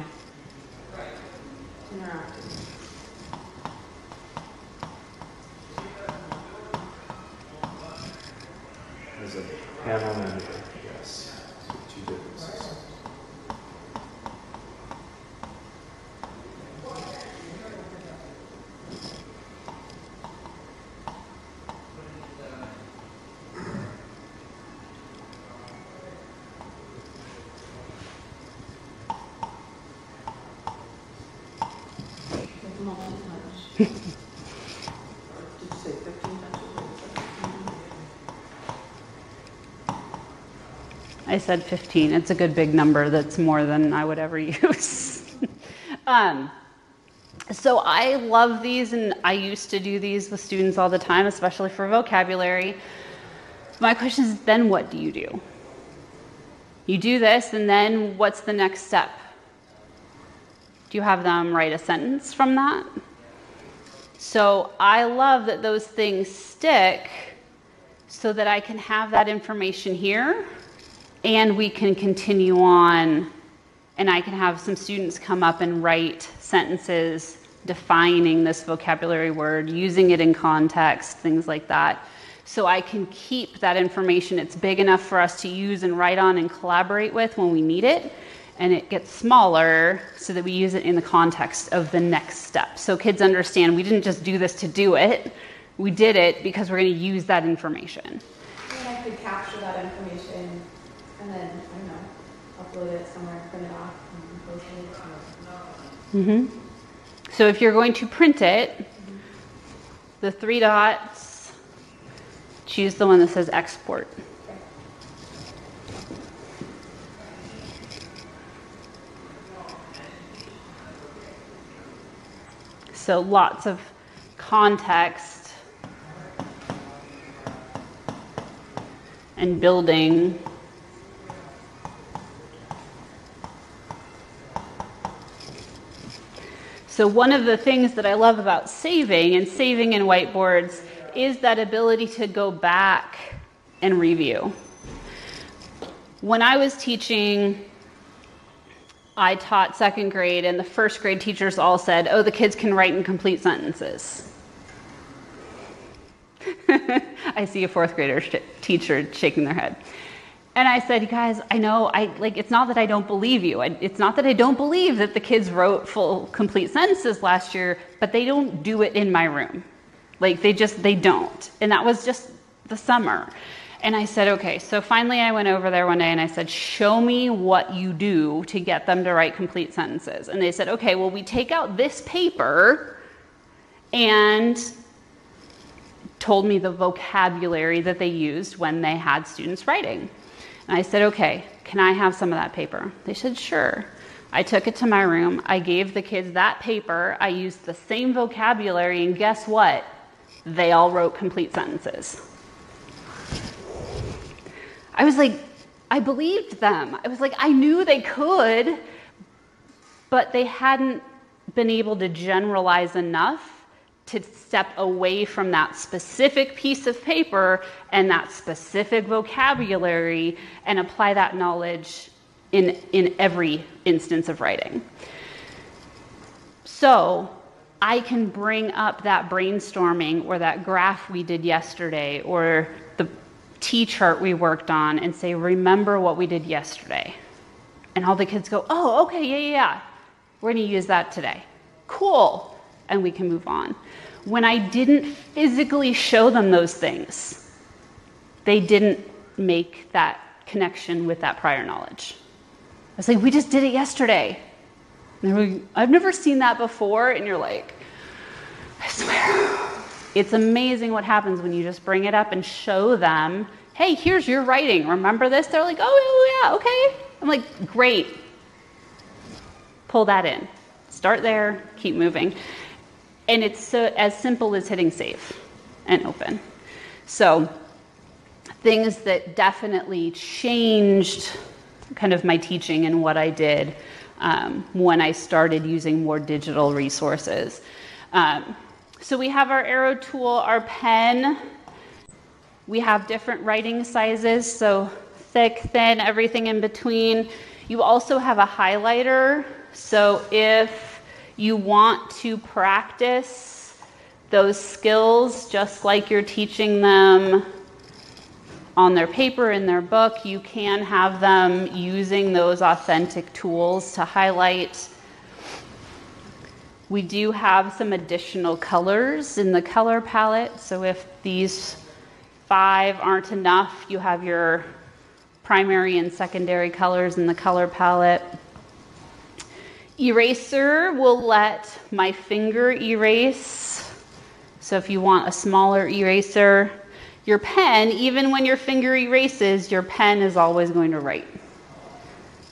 Speaker 6: as a panel manager, yes. So 2 different systems.
Speaker 7: Like multi-touch. Did you say 15 touches or 17?
Speaker 2: I said 15. It's a good big number. That's more than I would ever use. So I love these, and I used to do these with students all the time, especially for vocabulary. My question is, then what do? You do this, and then what's the next step? Do you have them write a sentence from that? So I love that those things stick so that I can have that information here, and we can continue on, and I can have some students come up and write sentences defining this vocabulary word, using it in context, things like that. So I can keep that information. It's big enough for us to use and write on and collaborate with when we need it. And it gets smaller so that we use it in the context of the next step. So kids understand we didn't just do this to do it. We did it because we're going to use that information.
Speaker 3: And then I could capture that information and then, I don't know, upload it somewhere, print it off, and post it.
Speaker 2: Mm-hmm. So if you're going to print it, the 3 dots, choose the one that says export. So lots of context and building. So one of the things that I love about saving in whiteboards is that ability to go back and review. When I was teaching, I taught 2nd grade, and the 1st grade teachers all said, oh, the kids can write in complete sentences. I see a 4th grader teacher shaking their head. And I said, you guys, I know, it's not that I don't believe you. It's not that I don't believe that the kids wrote full, complete sentences last year, but they don't do it in my room. They don't. And that was just the summer. And I said, okay, so finally I went over there one day and I said, show me what you do to get them to write complete sentences. And they said, okay, well, we take out this paper, and told me the vocabulary that they used when they had students writing. And I said, okay, can I have some of that paper? They said, sure. I took it to my room. I gave the kids that paper. I used the same vocabulary, and guess what? They all wrote complete sentences. I was like, I believed them. I was like, I knew they could, but they hadn't been able to generalize enough to step away from that specific piece of paper and that specific vocabulary and apply that knowledge in every instance of writing. So I can bring up that brainstorming or that graph we did yesterday or the T-chart we worked on and say, remember what we did yesterday. And all the kids go, oh, okay, yeah. We're going to use that today. Cool. And we can move on. When I didn't physically show them those things, they didn't make that connection with that prior knowledge. I was like, we just did it yesterday. And they're like, I've never seen that before. And you're like, I swear. It's amazing what happens when you just bring it up and show them, hey, here's your writing. Remember this? They're like, oh, yeah, okay. I'm like, great. Pull that in. Start there, keep moving. And it's so, as simple as hitting save and open. So things that definitely changed kind of my teaching and what I did when I started using more digital resources. So we have our arrow tool, our pen. We have different writing sizes, so thick, thin, everything in between. You also have a highlighter. So if you want to practice those skills just like you're teaching them on their paper in their book, you can have them using those authentic tools to highlight. We do have some additional colors in the color palette. So if these 5 aren't enough, you have your primary and secondary colors in the color palette. Eraser will let my finger erase. So if you want a smaller eraser, your pen, even when your finger erases, your pen is always going to write.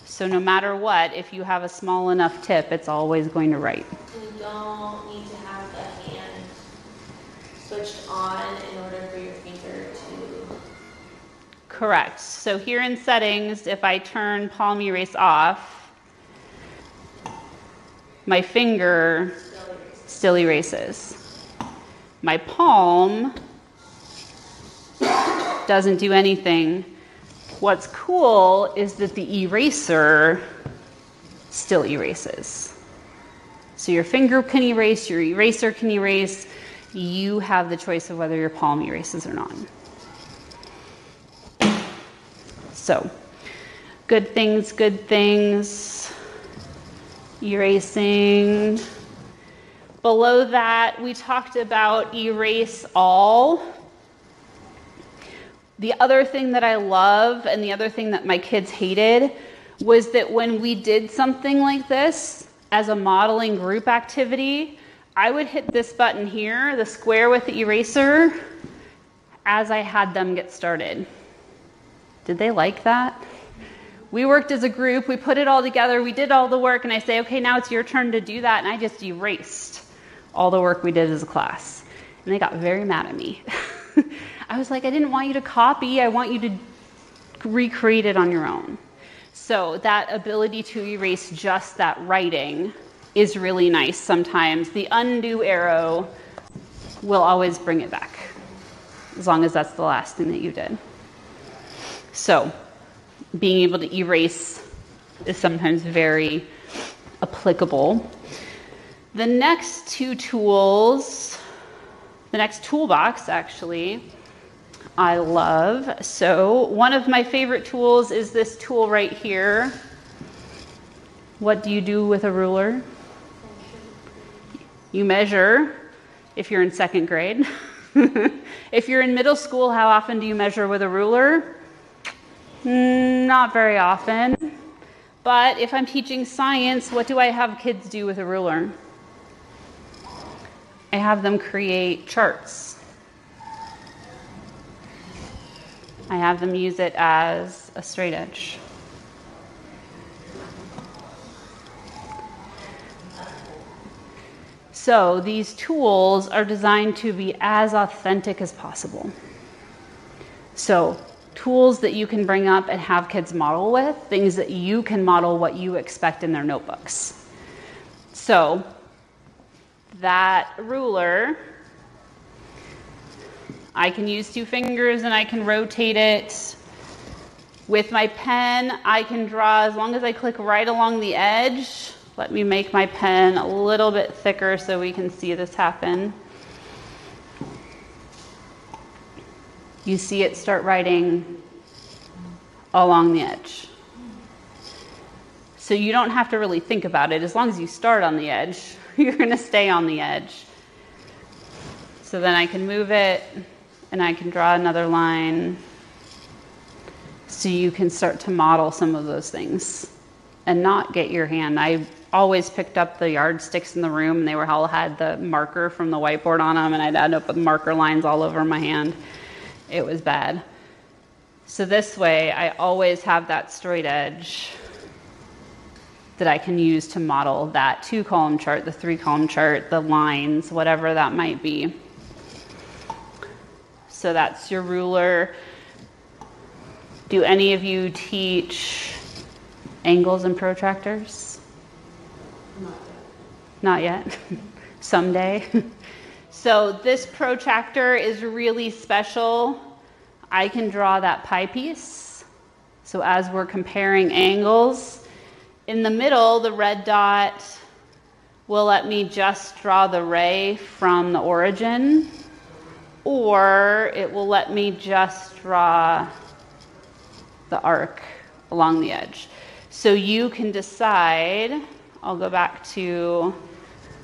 Speaker 2: So no matter what, if you have a small enough tip, it's always going to write.
Speaker 5: And you don't need to have the hand switched on in order for your finger to...
Speaker 2: Correct. So here in settings, if I turn palm erase off, my finger still erases. My palm doesn't do anything. What's cool is that the eraser still erases. So your finger can erase, your eraser can erase. You have the choice of whether your palm erases or not. So, good things, erasing. Below that, we talked about erase all. The other thing that I love, and the other thing that my kids hated, was that when we did something like this as a modeling group activity, I would hit this button here, the square with the eraser, as I had them get started. Did they like that? We worked as a group, we put it all together, we did all the work, and I say, okay, now it's your turn to do that, and I just erased all the work we did as a class. And they got very mad at me. I was like, I didn't want you to copy, I want you to recreate it on your own. So that ability to erase just that writing is really nice sometimes. The undo arrow will always bring it back, as long as that's the last thing that you did. So being able to erase is sometimes very applicable. The next 2 tools, the next toolbox actually, I love. So one of my favorite tools is this tool right here. What do you do with a ruler? You measure if you're in 2nd grade. If you're in middle school, how often do you measure with a ruler? Not very often. But if I'm teaching science, what do I have kids do with a ruler? I have them create charts. I have them use it as a straight edge. So these tools are designed to be as authentic as possible. So tools that you can bring up and have kids model with, things that you can model what you expect in their notebooks. So that ruler, I can use 2 fingers and I can rotate it. With my pen, I can draw as long as I click right along the edge. Let me make my pen a little bit thicker so we can see this happen. You see it start writing along the edge. So you don't have to really think about it. As long as you start on the edge, you're going to stay on the edge. So then I can move it and I can draw another line so you can start to model some of those things and not get your hand. I always picked up the yardsticks in the room and they were all had the marker from the whiteboard on them, and I'd end up with marker lines all over my hand. It was bad. So this way I always have that straight edge that I can use to model that 2-column chart, the 3-column chart, the lines, whatever that might be. So that's your ruler. Do any of you teach angles and protractors? Not yet. Someday. So this protractor is really special. I can draw that pie piece. So as we're comparing angles, in the middle, the red dot will let me just draw the ray from the origin. or it will let me just draw the arc along the edge. So you can decide, I'll go back to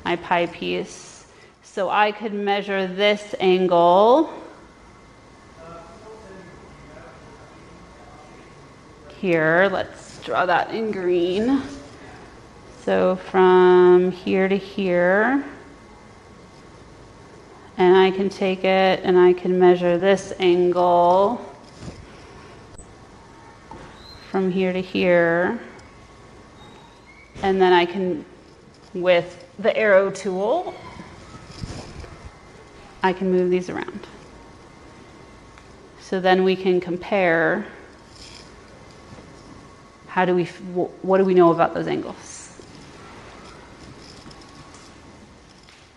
Speaker 2: my pie piece. So I could measure this angle here. Let's draw that in green. So from here to here, and I can take it and I can measure this angle from here to here, and then I can, with the arrow tool, I can move these around. So then we can compare what do we know about those angles.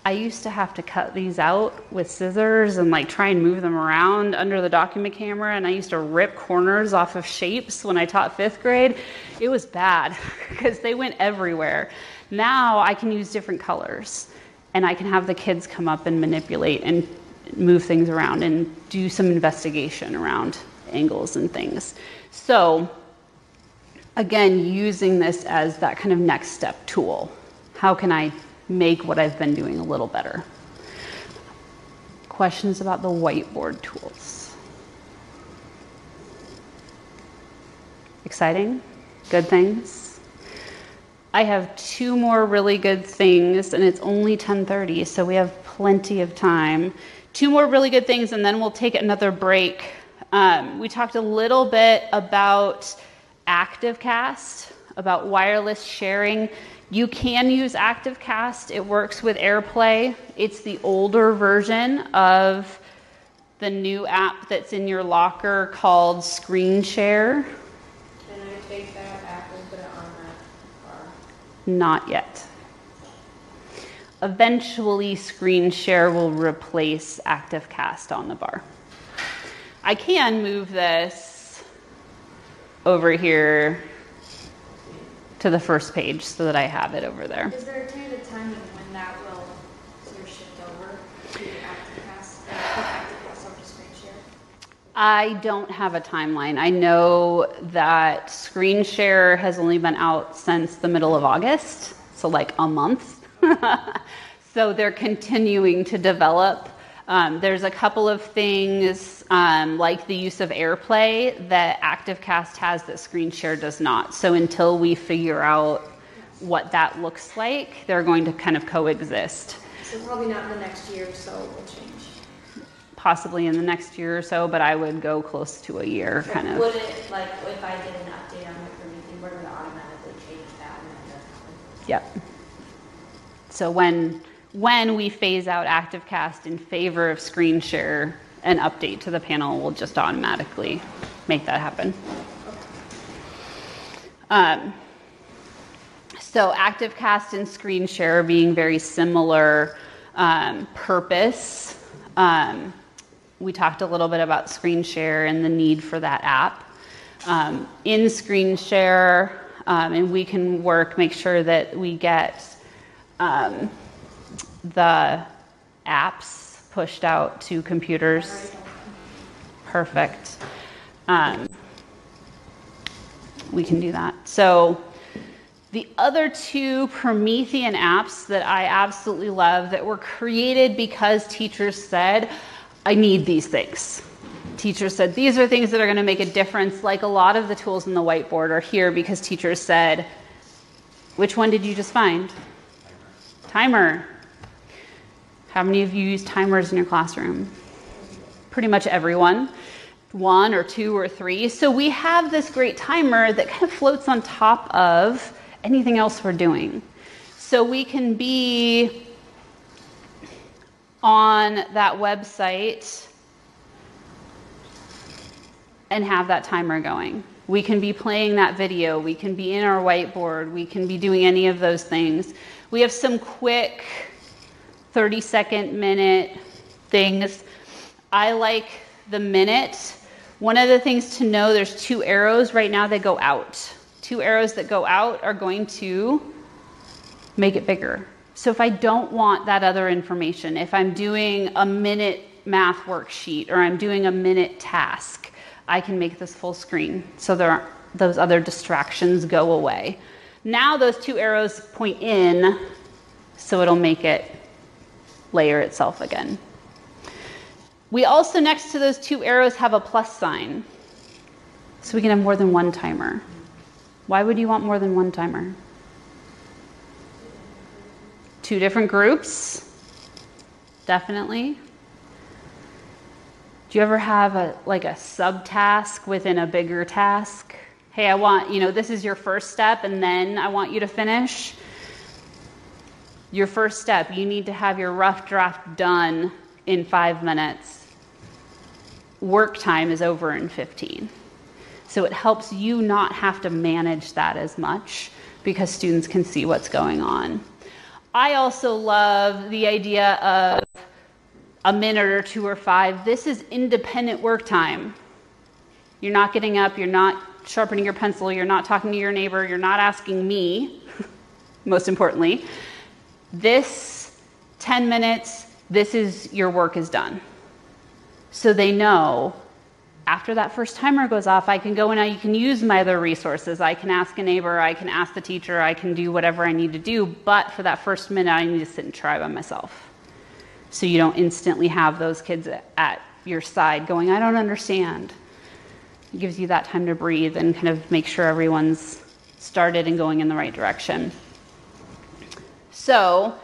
Speaker 2: I used to have to cut these out with scissors and like try and move them around under the document camera, and I used to rip corners off of shapes when I taught 5th grade. It was bad because they went everywhere. Now I can use different colors, and I can have the kids come up and manipulate and move things around and do some investigation around angles and things. So again, using this as that kind of next step tool. How can I make what I've been doing a little better? Questions about the whiteboard tools? Exciting? Good things? I have 2 more really good things, and it's only 10:30, so we have plenty of time. 2 more really good things, and then we'll take another break. We talked a little bit about ActiveCast, about wireless sharing. You can use ActiveCast. It works with AirPlay. It's the older version of the new app that's in your locker called Screen Share.
Speaker 5: Can I take that app and put it on that bar?
Speaker 2: Not yet. Eventually, Screen Share will replace ActiveCast on the bar. I can move this over here to the first page so that I have it over there.
Speaker 3: Is there a period of time when that will sort of shift over to ActiveCast, put ActiveCast over to Screen Share?
Speaker 2: I don't have a timeline. I know that Screen Share has only been out since the middle of August, so like a month. So they're continuing to develop. There's a couple of things like the use of AirPlay that ActiveCast has that Screen Share does not. So until we figure out what that looks like, they're going to kind of coexist.
Speaker 3: So probably not in the next year or so it will change.
Speaker 2: Possibly in the next year or so, but I would go close to a year, kind of.
Speaker 5: Would it, like, if I did an update on my Promethean board, would it automatically change that when it does happen?
Speaker 2: Yep. So when we phase out ActiveCast in favor of Screen Share, an update to the panel will just automatically make that happen. So ActiveCast and Screen Share being very similar purpose. We talked a little bit about Screen Share and the need for that app. In Screen Share, and we can make sure that we get the apps pushed out to computers. Perfect. We can do that. So the other 2 Promethean apps that I absolutely love that were created because teachers said, I need these things. Teachers said, these are things that are going to make a difference. Like a lot of the tools in the whiteboard are here because teachers said, which one did you just find? Timer. How many of you use timers in your classroom? Pretty much everyone. 1 or 2 or 3. So we have this great timer that kind of floats on top of anything else we're doing. So we can be on that website and have that timer going. We can be playing that video. We can be in our whiteboard. We can be doing any of those things. We have some quick 30-second, minute things. I like the minute. One of the things to know, there's 2 arrows right now that go out. 2 arrows that go out are going to make it bigger. So if I don't want that other information, if I'm doing a minute math worksheet or I'm doing a minute task, I can make this full screen so those other distractions go away. Now those two arrows point in, so it'll make it layer itself again. We also, next to those two arrows, have a plus sign. So we can have more than one timer. Why would you want more than one timer? Two different groups, definitely. Do you ever have a subtask within a bigger task? Hey, I want, this is your first step and then I want you to finish. Your first step, you need to have your rough draft done in 5 minutes. Work time is over in 15. So it helps you not have to manage that as much because students can see what's going on. I also love the idea of a minute or 2 or 5. This is independent work time. You're not getting up, you're not sharpening your pencil, you're not talking to your neighbor, you're not asking me, most importantly. This 10 minutes, this is your work is done. So they know after that first timer goes off, I can go and I can use my other resources. I can ask a neighbor, I can ask the teacher, I can do whatever I need to do. But for that first minute, I need to sit and try by myself. So you don't instantly have those kids at your side going, I don't understand. It gives you that time to breathe and kind of make sure everyone's started and going in the right direction. So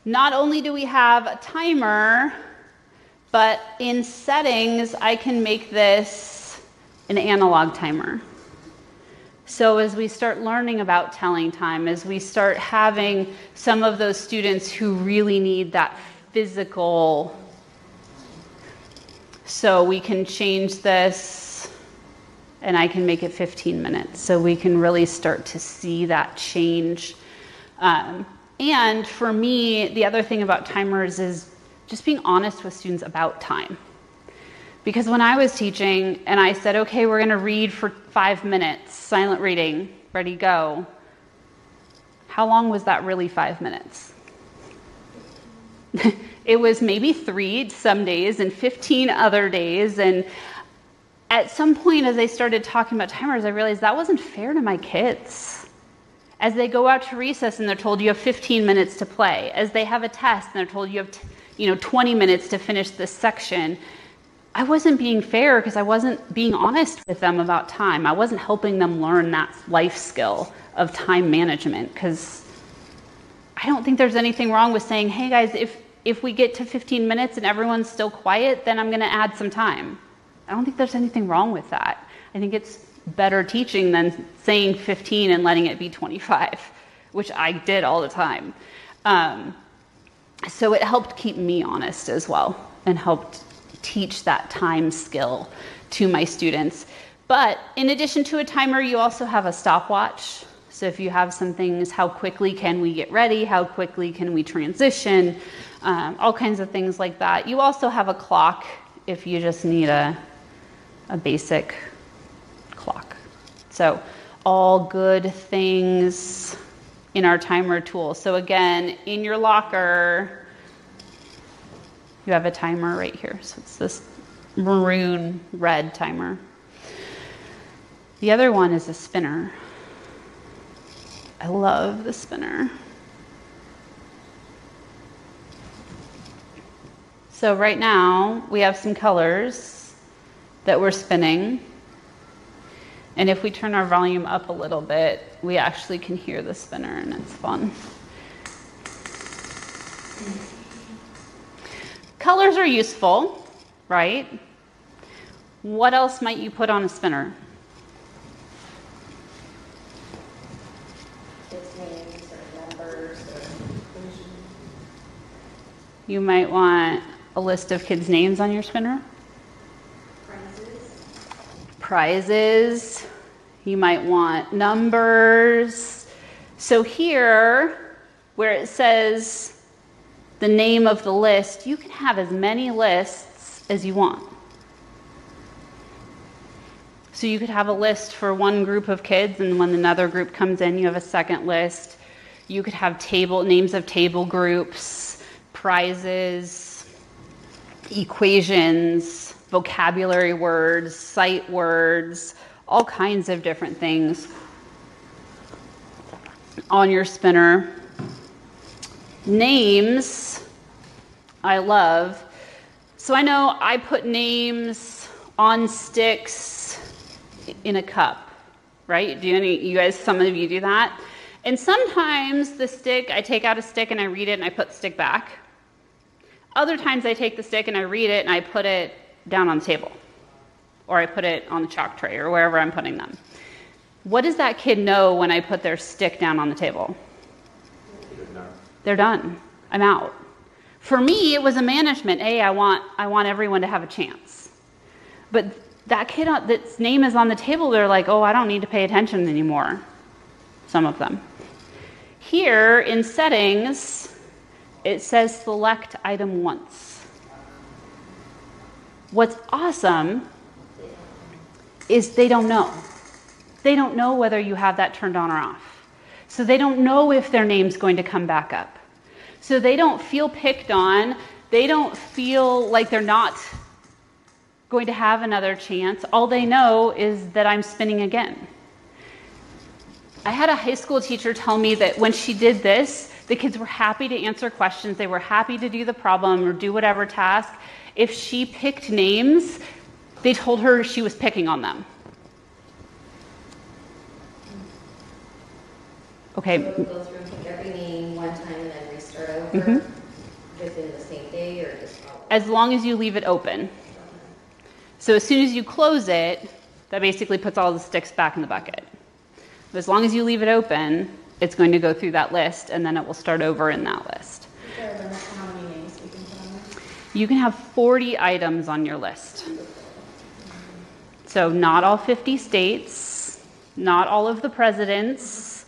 Speaker 2: not only do we have a timer, but in settings, I can make this an analog timer. So as we start learning about telling time, as we start having some of those students who really need that physical, so we can change this and I can make it 15 minutes. So we can really start to see that change. And for me, the other thing about timers is just being honest with students about time. Because when I was teaching and I said, okay, we're gonna read for 5 minutes, silent reading, ready, go. How long was that really 5 minutes? It was maybe 3 some days and 15 other days. And at some point as I started talking about timers, I realized that wasn't fair to my kids. As they go out to recess and they're told you have 15 minutes to play. As they have a test and they're told you have 20 minutes to finish this section. I wasn't being fair because I wasn't being honest with them about time. I wasn't helping them learn that life skill of time management because I don't think there's anything wrong with saying, hey guys, if we get to 15 minutes and everyone's still quiet, then I'm going to add some time. I don't think there's anything wrong with that. I think it's better teaching than saying 15 and letting it be 25, which I did all the time. So it helped keep me honest as well and helped teach that time skill to my students. But in addition to a timer, you also have a stopwatch. So if you have some things, how quickly can we get ready? How quickly can we transition? All kinds of things like that. You also have a clock if you just need a basic clock. So all good things in our timer tool. So again, in your locker, you have a timer right here. So it's this maroon red timer. The other one is a spinner. I love the spinner. So right now we have some colors that we're spinning. And if we turn our volume up a little bit, we actually can hear the spinner and it's fun. Colors are useful, right? What else might you put on a spinner?
Speaker 1: Kids' names or numbers or...
Speaker 2: You might want a list of kids' names on your spinner. Prizes. You might want numbers. So here, where it says the name of the list, you can have as many lists as you want. So you could have a list for one group of kids, and when another group comes in, you have a second list. You could have names of table groups, prizes. equations, vocabulary words, sight words, all kinds of different things on your spinner. Names, I love. So I know I put names on sticks in a cup, right? You guys, some of you do that. And sometimes the stick, I take out a stick and I read it and I put the stick back. Other times I take the stick and I read it and I put it down on the table. Or I put it on the chalk tray or wherever I'm putting them. What does that kid know when I put their stick down on the table? They're done. I'm out. For me, it was a management. I want everyone to have a chance. But that kid that's name is on the table, they're like, oh, I don't need to pay attention anymore. Some of them. Here in settings, it says select item once. What's awesome is they don't know. They don't know whether you have that turned on or off. So they don't know if their name's going to come back up. So they don't feel picked on. They don't feel like they're not going to have another chance. All they know is that I'm spinning again. I had a high school teacher tell me that when she did this, the kids were happy to answer questions. They were happy to do the problem or do whatever task. If she picked names, they told her she was picking on them. Okay.
Speaker 1: So we'll go through and pick every name one time and then restart over within the same day or just follow?
Speaker 2: As long as you leave it open. So as soon as you close it, that basically puts all the sticks back in the bucket. But as long as you leave it open, it's going to go through that list and then it will start over in that list.
Speaker 3: Is there a limit to how many names you can put on there?
Speaker 2: You can have 40 items on your list. So not all 50 states, not all of the presidents.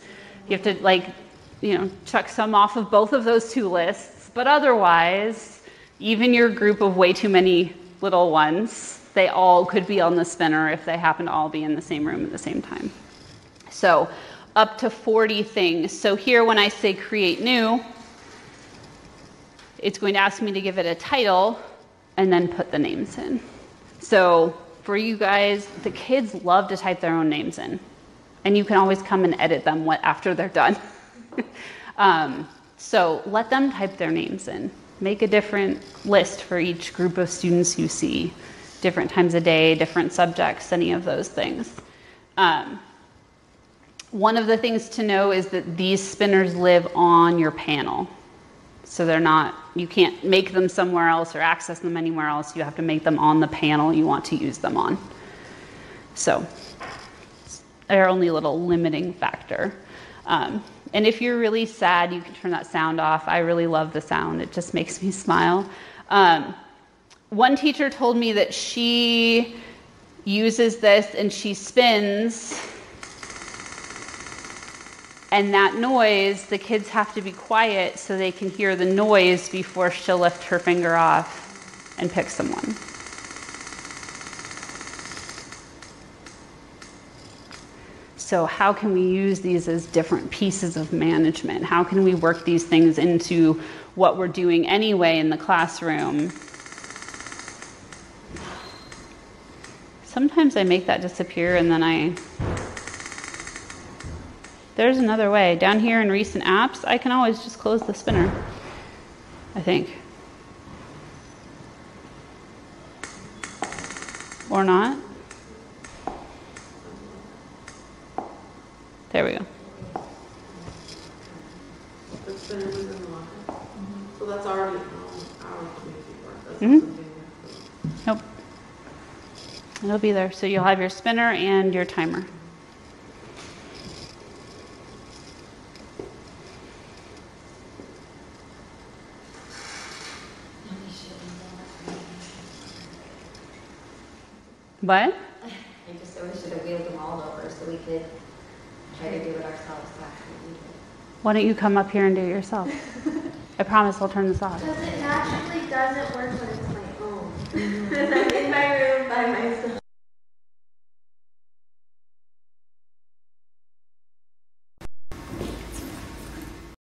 Speaker 2: You have to chuck some off of both of those two lists. But otherwise, even your group of way too many little ones, they all could be on the spinner if they happen to all be in the same room at the same time. So up to 40 things. So here when I say create new, it's going to ask me to give it a title and then put the names in. So for you guys, the kids love to type their own names in. And you can always come and edit them after they're done. So let them type their names in. Make a different list for each group of students you see. Different times a day, different subjects, any of those things. One of the things to know is that these spinners live on your panel. So you can't make them somewhere else or access them anywhere else. You have to make them on the panel you want to use them on. So they're only a little limiting factor. And if you're really sad, you can turn that sound off. I really love the sound. It just makes me smile. One teacher told me that she uses this and she spins, and that noise, the kids have to be quiet so they can hear the noise before she'll lift her finger off and pick someone. So how can we use these as different pieces of management? How can we work these things into what we're doing anyway in the classroom? Sometimes I make that disappear and then there's another way. Down here in recent apps, I can always just close the spinner, I think. Or not. There we go.
Speaker 7: The spinner was in the locker. So that's already on our community board. That's something.
Speaker 2: Nope. It'll be there. So you'll have your spinner and your timer. What?
Speaker 1: I just said we should have wheeled them all over so we could try to do it ourselves actually.
Speaker 2: Why don't you come up here and do it yourself? I promise I'll turn this off.
Speaker 3: Because it naturally doesn't work when it's my own. Because I'm in my room by myself.